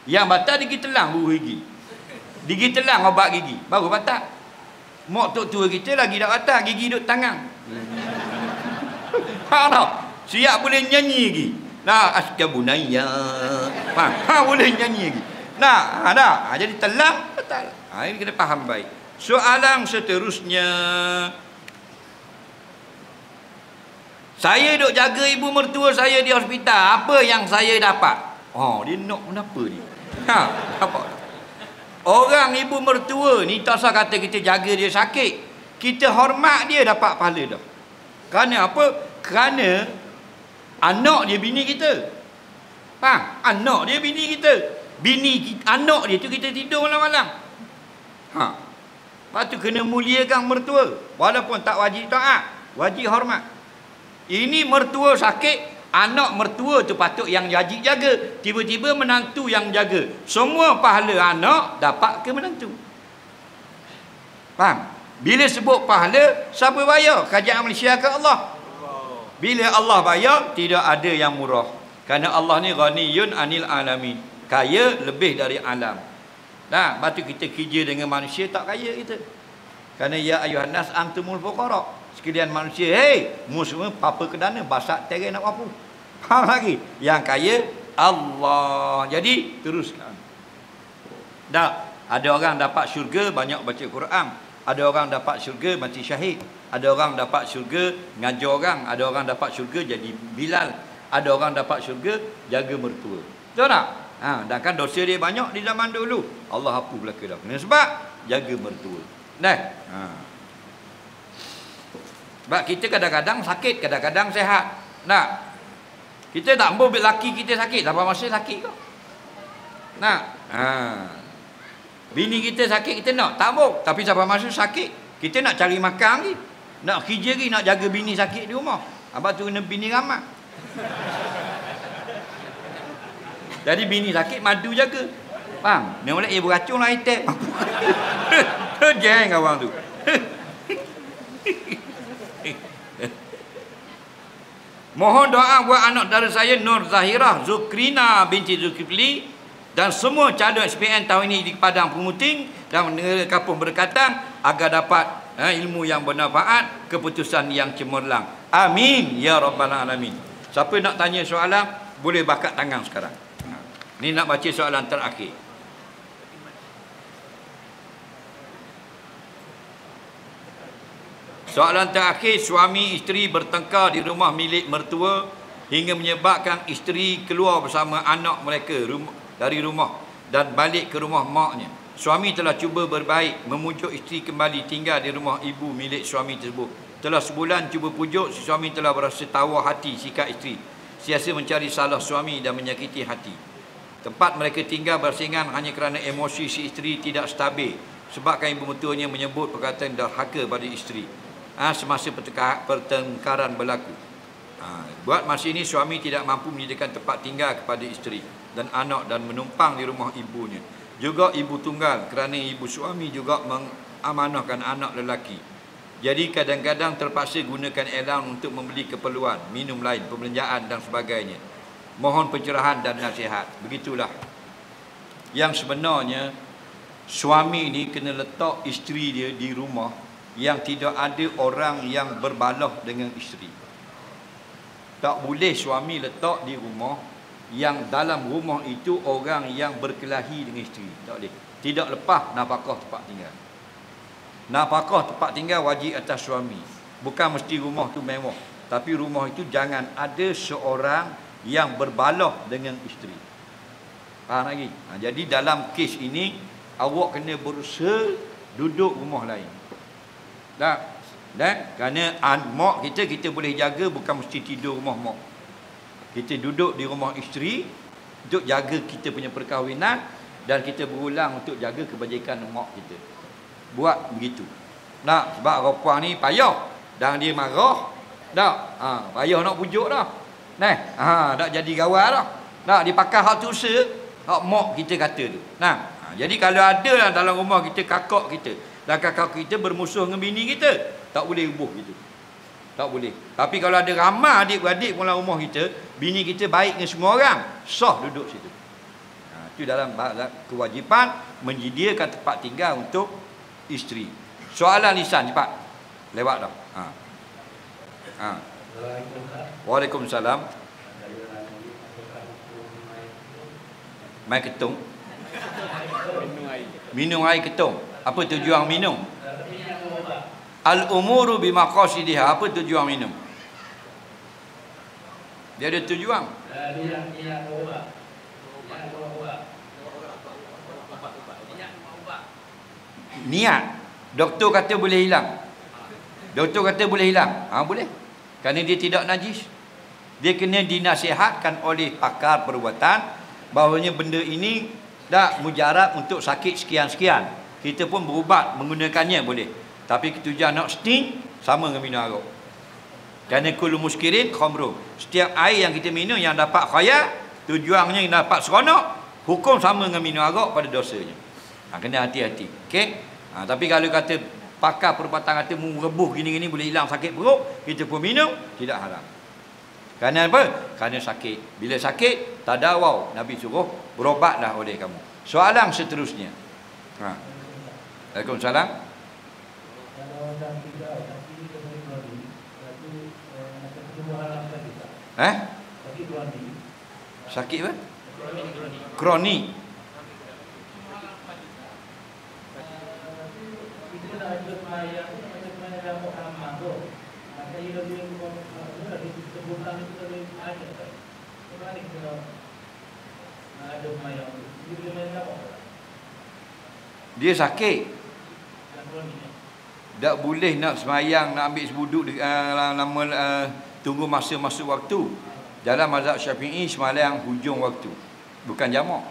Yang batal gigi telang beruh gigi. Gigi telang obat gigi baru batal. Mak tok tua kita lagi tak batal, gigi duk tangan. Faham tak? Siap boleh nyanyi lagi. Nah, askabunaya. Faham? Boleh nyanyi lagi. Nah, ada. Jadi telang betul. Ini kena faham baik. Soalan seterusnya. Saya duk jaga ibu mertua saya di hospital. Apa yang saya dapat? Oh, dia nak kenapa ni? Apa? Orang ibu mertua ni tak usah kata kita jaga dia sakit. Kita hormat dia dapat pahala dah. Kerana apa? Kerana anak dia bini kita. Faham? Anak dia bini kita. Anak dia tu kita tidur malam-malam. Lepas tu kena muliakan mertua. Walaupun tak wajib taat, wajib hormat. Ini mertua sakit, anak mertua tu patut yang wajib jaga. Tiba-tiba menantu yang jaga. Semua pahala anak dapat ke menantu. Faham? Bila sebut pahala, siapa bayar? Kerajaan Malaysia ke Allah? Bila Allah bayar, tidak ada yang murah. Kerana Allah ni ghaniyun anil alamin. Kaya lebih dari alam. Nah, batu kita kerja dengan manusia tak kaya kita. Kerana ya ayuhan nas antumul fuqara. Sekalian manusia, hey, mu semua apa ke dana, basak terai nak apa. Faham lagi? Yang kaya Allah. Jadi teruskan. Dah, ada orang dapat syurga banyak baca Quran. Ada orang dapat syurga mati syahid. Ada orang dapat syurga ngajar orang. Ada orang dapat syurga jadi Bilal. Ada orang dapat syurga jaga mertua. Betul tak? Dan kan dosa dia banyak di zaman dulu. Allah hapus belaka dah. Kena sebab jaga mertua. Dah. Sebab kita kadang-kadang sakit, kadang-kadang sehat. Nah. Kita tak mau laki kita sakit, apa masa sakit kau? Nah. Bini kita sakit kita nak, tak mau. Tapi siapa masa sakit, kita nak cari makan lagi. Nak kerja lagi, nak jaga bini sakit di rumah. Abang tu kena bini ramah. Jadi bini sakit madu jaga. Faham? Dia boleh beracun lah itek. Geng awang tu. Mohon doa buat anak dara saya Nur Zahirah Zukrina binti Zulkifli dan semua calon SPN tahun ini di Padang Pemuting dan negara kampung berdekatan agar dapat ilmu yang bermanfaat, keputusan yang cemerlang. Amin ya rabbal alamin. Siapa nak tanya soalan boleh bakat tangan sekarang. Ni nak baca soalan terakhir. Soalan terakhir, suami isteri bertengkar di rumah milik mertua hingga menyebabkan isteri keluar bersama anak mereka dari rumah dan balik ke rumah maknya. Suami telah cuba berbaik memujuk isteri kembali tinggal di rumah ibu milik suami tersebut. Telah sebulan cuba pujuk, si suami telah berasa tawar hati sikap isteri. Siasa mencari salah suami dan menyakiti hati. Tempat mereka tinggal bersingan hanya kerana emosi si isteri tidak stabil. Sebabkan ibu mertuanya menyebut perkataan derhaka pada isteri. Semasa pertengkaran berlaku. Buat masa ini suami tidak mampu menyediakan tempat tinggal kepada isteri dan anak dan menumpang di rumah ibunya. Juga ibu tunggal kerana ibu suami juga mengamanahkan anak lelaki. Jadi kadang-kadang terpaksa gunakan elang untuk membeli keperluan, minum lain, perbelanjaan dan sebagainya. Mohon pencerahan dan nasihat. Begitulah. Yang sebenarnya suami ni kena letak isteri dia di rumah yang tidak ada orang yang berbalah dengan isteri. Tak boleh suami letak di rumah yang dalam rumah itu orang yang berkelahi dengan isteri. Tak boleh. Tidak lepas nafkah tempat tinggal. Nafkah tempat tinggal wajib atas suami. Bukan mesti rumah tu mewah, tapi rumah itu jangan ada seorang yang berbalah dengan isteri. Faham lagi? Jadi dalam kes ini awak kena berusaha duduk rumah lain. Tak? Kerana mak kita boleh jaga, bukan mesti tidur rumah mak. Kita duduk di rumah isteri untuk jaga kita punya perkahwinan dan kita berulang untuk jaga kebajikan mak kita. Buat begitu. Nak, sebab perempuan ni payah dan dia marah. Tak? Payah nak pujuk dah. Nak jadi gawar dah. Tak, dia pakai hak tu usaha. Hak mak kita kata tu. Nah, jadi kalau ada lah dalam rumah kita kakak kita, dan kakak kita bermusuh dengan bini kita, tak boleh ubuh gitu. Tak boleh. Tapi kalau ada ramai adik-beradik dalam rumah kita, bini kita baik dengan semua orang, sah duduk situ. Itu dalam kewajipan menyediakan tempat tinggal untuk isteri. Soalan lisan cepat. Lewat dah. Waalaikumsalam. Mai ketung. Minum air ketung. Apa tujuan minum? Al-umuru bimaqasidiha. Apa tujuan minum? Dia ada tujuan. Niat. Doktor kata boleh hilang. Doktor kata boleh hilang. Boleh. Kerana dia tidak najis. Dia kena dinasihatkan oleh pakar perubatan bahawanya benda ini tak mujarab untuk sakit sekian-sekian. Kita pun berubat menggunakannya boleh. Tapi tujuan nak sting sama dengan minum arak. Kerana kullu muskirin khamrun. Setiap air yang kita minum yang dapat khayal, tujuannya yang dapat seronok, hukum sama dengan minum arak pada dosanya. Kena hati-hati. Okey? Tapi kalau kata pakar perubatan kata merebuh gini-gini boleh hilang sakit perut, kita pun minum, tidak haram. Kerana apa? Kerana sakit. Bila sakit, tadawau. Nabi suruh berobatlah oleh kamu. Soalan seterusnya. Waalaikumsalam. Sakit apa? Kronik. Dia sakit. Tak boleh nak semayang, nak ambil sebuduk lama tunggu masa-masa waktu. Dalam mazhab Syafi'i semayang hujung waktu, bukan jamak.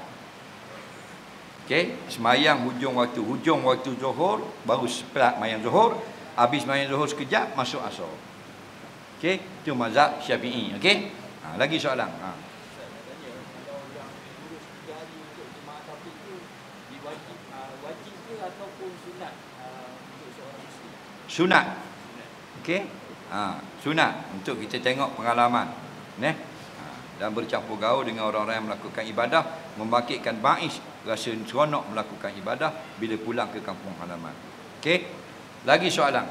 Okey, semayang hujung waktu. Hujung waktu Zuhur baru sepelat mayang Zuhur, habis mayang Zuhur sekejap masuk Asar. Okey, itu mazhab Syafi'i. Okey. Lagi soalan. Sunat. Okey. Sunat untuk kita tengok pengalaman. Dan bercampur gaul dengan orang-orang yang melakukan ibadah, membangkitkan ba'is, rasa seronok melakukan ibadah bila pulang ke kampung halaman. Okey. Lagi soalan.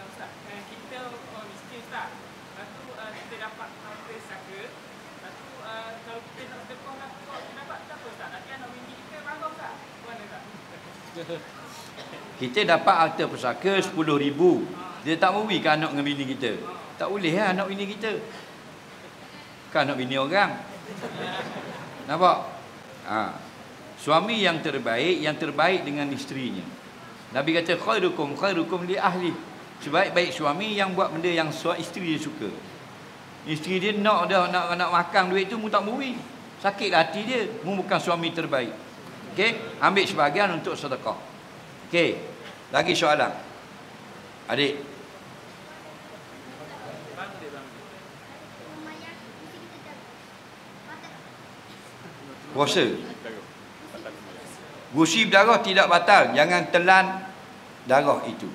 Ustaz, kita miskin Ustaz. Lepas tu kita dapat harta saka. Lepas tu kalau kita nak sedekah nak kita dapat tak apa Ustaz? Nanti anak bini kita marah Ustaz. Mana tak? Kita dapat harta pusaka 10,000. Dia tak mewi ke anak dengan bini kita? Tak boleh lah anak bini kita. Kan anak bini orang. Nampak? Suami yang terbaik dengan isterinya. Nabi kata khairukum li ahli. Sebaik-baik suami yang buat benda yang isteri dia suka. Isteri dia nak makan duit tu mu tak mewi. Sakitlah hati dia, mu bukan suami terbaik. Okey, ambil sebahagian untuk sedekah. Okey. Lagi soalan. Adik. Puasa. Gusi darah tidak batal, jangan telan darah itu.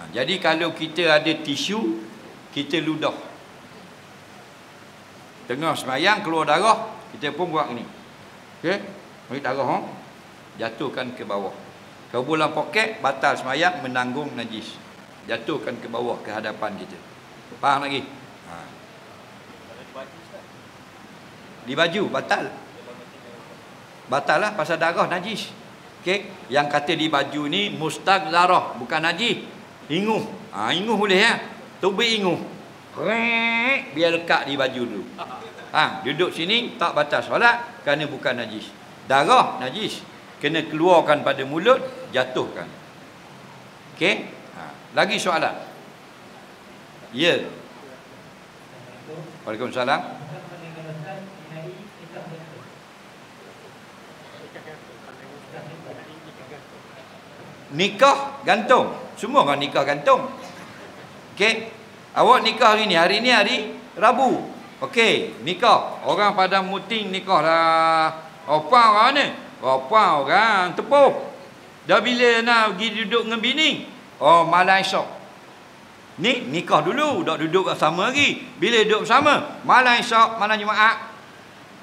Jadi kalau kita ada tisu, kita ludah. Tengah semayang keluar darah, kita pun buat ni. Okey? Ambil darah, jatuhkan ke bawah. Kalau bulan poket, batal semayang, menanggung najis. Jatuhkan ke bawah, ke hadapan kita. Faham lagi? Di baju, batal. Batal lah, pasal darah najis. Okey? Yang kata di baju ni, mustagzarah, bukan najis. Inguh. Inguh boleh ya? Tubik inguh. Biar lekat di baju dulu. Duduk sini, tak batal solat, kerana bukan najis. Darah, najis. Kena keluarkan pada mulut, jatuhkan. Okey? Lagi soalan? Ya. Waalaikumsalam. Nikah gantung. Semua orang nikah gantung. Okey? Awak nikah hari ni hari Rabu. Okey, nikah. Orang pada muting nikah dah. Apa orang ni? Apa orang tepuh. Dah bila nak pergi duduk dengan bini? Oh, malam esok. Ni nikah dulu, dak duduk bersama lagi. Bila duduk bersama? Malam esok, malam Jumaat.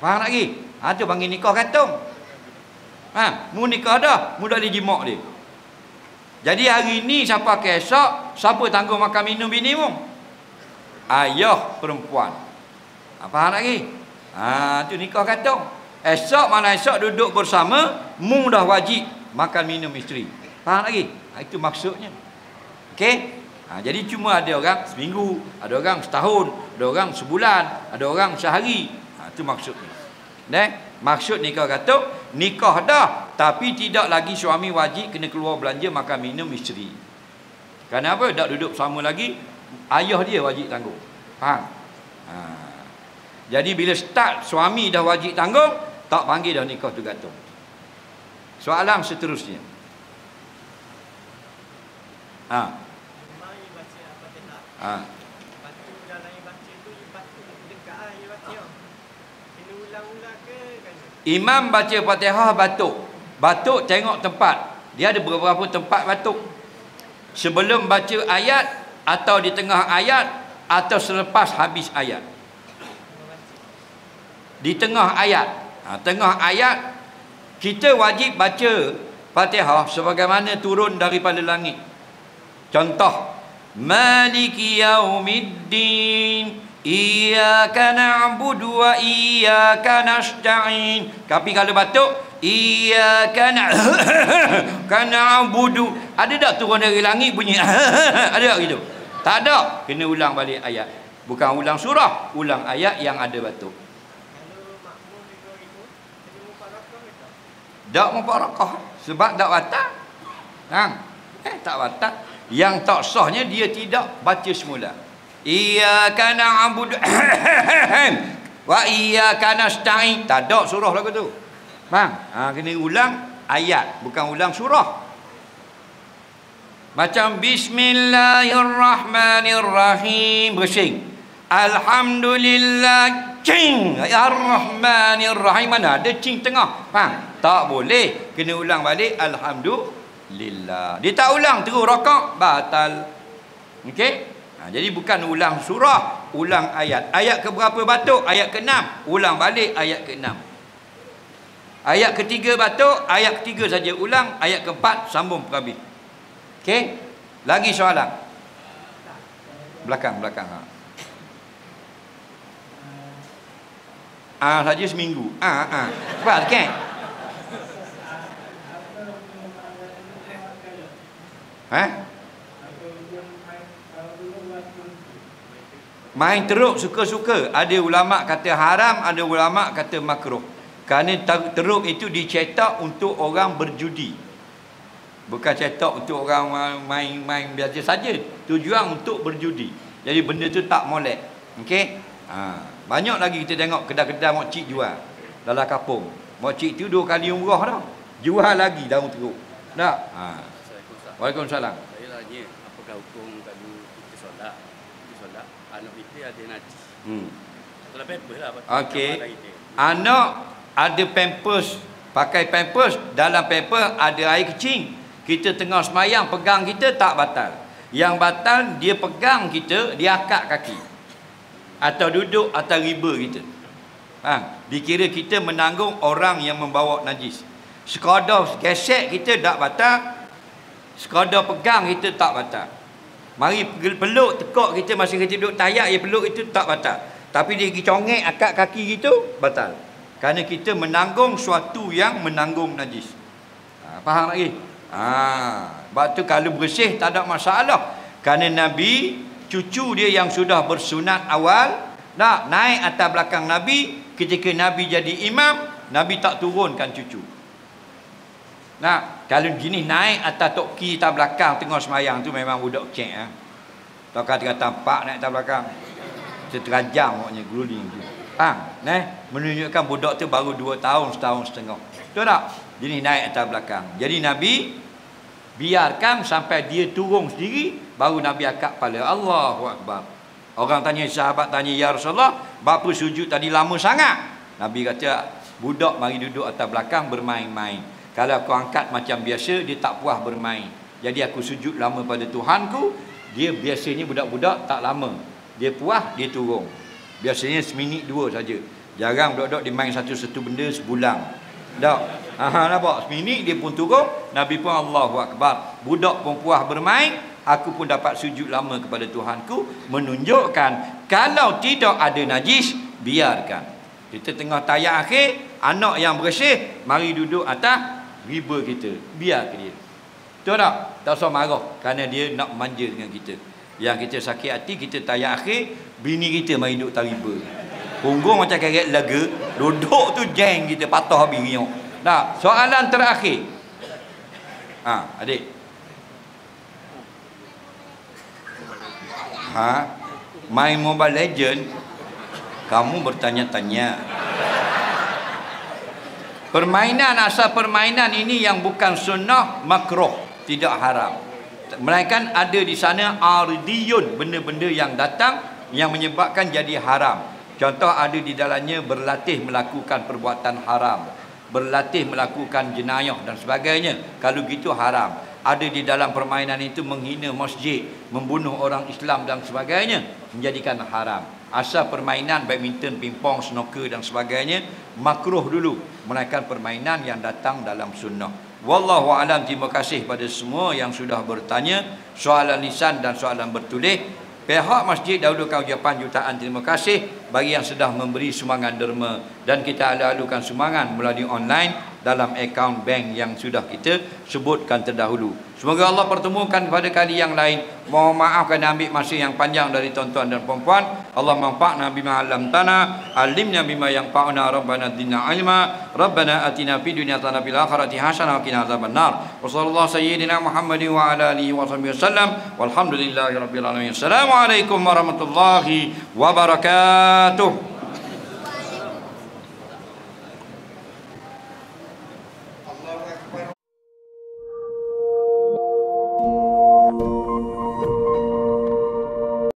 Faham tak lagi? Ha, tu panggil nikah gantung. Ha, mu nikah dah, mu dah dijimak dia. Jadi hari ni siapa ke esok, siapa tanggung makan minum bini mu? Ayah perempuan. Ha, faham tak lagi? Ha, tu nikah gantung. Esok malam esok duduk bersama, mu dah wajib makan minum isteri. Faham lagi? Ha, itu maksudnya. Okey? Ha, jadi cuma ada orang seminggu, ada orang setahun, ada orang sebulan, ada orang sehari. Ha, itu maksudnya. Maksud nikah gantung, nikah dah, tapi tidak lagi suami wajib kena keluar belanja makan minum isteri. Kenapa? Tak duduk sama lagi, ayah dia wajib tanggung. Faham? Ha. Jadi bila start suami dah wajib tanggung, tak panggil dah nikah tu gantung. Soalan seterusnya. Ha. Ha. Imam baca Fatihah batuk. Batuk tengok tempat. Dia ada beberapa tempat batuk. Sebelum baca ayat, atau di tengah ayat, atau selepas habis ayat. Di tengah ayat. Ha, tengah ayat kita wajib baca Fatihah sebagaimana turun daripada langit. Contoh, Maliki yaumiddin, Iyyaka na'budu wa iyyaka nasta'in. Tapi kalau batuk, Iyyaka na'budu, ada tak turun dari langit bunyi ada tak gitu? Tak ada. Kena ulang balik ayat. Bukan ulang surah, ulang ayat yang ada batuk. Tak mufarakah sebab tak batal. Tak batal. Yang tak sahnya dia tidak baca semula. Iyyaka na'budu wa iyyaka nasta'in. Tak ada surah lagu tu. Faham? Kena ulang ayat, bukan ulang surah. Macam bismillahirrahmanirrahim bersing. Alhamdulillah cing ar-rahmanirrahim, mana ada cing tengah. Faham? Tak boleh, kena ulang balik alhamdulillah. Dia tak ulang terus rakaat batal. Okey? Jadi bukan ulang surah, ulang ayat. Ayat ke berapa batuk? Ayat ke-6. Ulang balik ayat ke-6. Ayat ketiga batuk, ayat ketiga saja ulang, ayat keempat sambung perhabis. Okey? Lagi soalan. Belakang. Saja seminggu. Cepat kan? Main teruk suka-suka. Ada ulama kata haram, ada ulama kata makruh. Kerana teruk itu dicetak untuk orang berjudi. Bukan cetak untuk orang main biasa saja. Tujuan untuk berjudi. Jadi benda tu tak molek. Okey? Banyak lagi kita tengok kedai-kedai mokcik jual dalam kampung. Mokcik tu 2 kali umrah dah. Jual lagi daun teruk. Tak? Waalaikumsalam. Saya tanya, apakah hukum kalau kita solat, anak kita ada najis. Kalau pampers lah. Okey. Anak ada pampers, pakai pampers, dalam pampers ada air kecing. Kita tengah semayang pegang kita tak batal. Yang batal dia pegang kita, dia akak kaki. Atau duduk atas riba kita. Dikira kita menanggung orang yang membawa najis. Sekadar gesek kita tak batal. Sekadar pegang kita tak batal. Mari peluk tekak kita masa kita duduk tayak, peluk itu tak batal. Tapi dia pergi congek akak kaki kita batal. Kerana kita menanggung suatu yang menanggung najis. Faham lagi? Sebab tu kalau bersih tak ada masalah. Kerana Nabi, cucu dia yang sudah bersunat awal, naik atas belakang Nabi. Ketika Nabi jadi imam, Nabi tak turunkan cucu. Kalau gini naik atas toki atas belakang tengah semayang tu memang budak cek. Tak kata pak naik atas belakang. Seterajam maknanya guling tu. Menunjukkan budak tu baru 2 tahun, setahun setengah. Betul tak? Jadi naik atas belakang. Jadi Nabi biarkan sampai dia turun sendiri, baru Nabi akak kepala. Allahu Akbar. Orang tanya, sahabat tanya, ya Rasulullah, bapa sujud tadi lama sangat? Nabi kata, budak mari duduk atas belakang bermain-main. Kalau aku angkat macam biasa, dia tak puas bermain. Jadi aku sujud lama pada Tuhanku. Dia biasanya budak-budak tak lama. Dia puas, dia turun. Biasanya seminit dua saja. Jarang budak-budak dia main satu-satu benda sebulan. Tak. Nampak? Seminit dia pun turun. Nabi pun Allahu Akbar. Budak pun puas bermain. Aku pun dapat sujud lama kepada Tuhanku. Menunjukkan kalau tidak ada najis, biarkan. Kita tengah tayar akhir, anak yang bersih mari duduk atas riba kita. Biar dia. Betul tak? Tak usah marah kerana dia nak manja dengan kita. Yang kita sakit hati, kita tayar akhir, bini kita mari duduk atas riba. Punggung macam karet laga, duduk tu jeng kita patah habis riuk. Nah, soalan terakhir. Adik. Main Mobile Legend, kamu bertanya-tanya. Permainan, asal permainan ini yang bukan sunnah, makruh, tidak haram. Melainkan ada di sana ardiyun, benda-benda yang datang yang menyebabkan jadi haram. Contoh ada di dalamnya berlatih melakukan perbuatan haram, berlatih melakukan jenayah dan sebagainya. Kalau gitu haram. Ada di dalam permainan itu menghina masjid, membunuh orang Islam dan sebagainya, menjadikan haram. Asal permainan badminton, pingpong, snooker dan sebagainya makruh dulu, melainkan permainan yang datang dalam sunnah. Wallahu alam. Terima kasih pada semua yang sudah bertanya, soalan lisan dan soalan bertulis. Pihak masjid dahulukan ucapan jutaan terima kasih bagi yang sudah memberi sumbangan derma, dan kita ala-alukan sumbangan melalui online dalam akaun bank yang sudah kita sebutkan terdahulu. Semoga Allah pertemukan pada kali yang lain. Mohon maaf kerana ambil masa yang panjang dari tuan-tuan dan puan-puan. Allah manfa'na bima 'allamtana, alimna bima yanfa'una, rabbana zidna ilma, rabbana atina fid dunya hasanah fil akhirati hasanah wa qina azabannar. Wa sallallahu sayyidina Muhammadin wa ala alihi wa sahbihi wasallam. Walhamdulillahirabbil alamin. Assalamualaikum warahmatullahi wabarakatuh.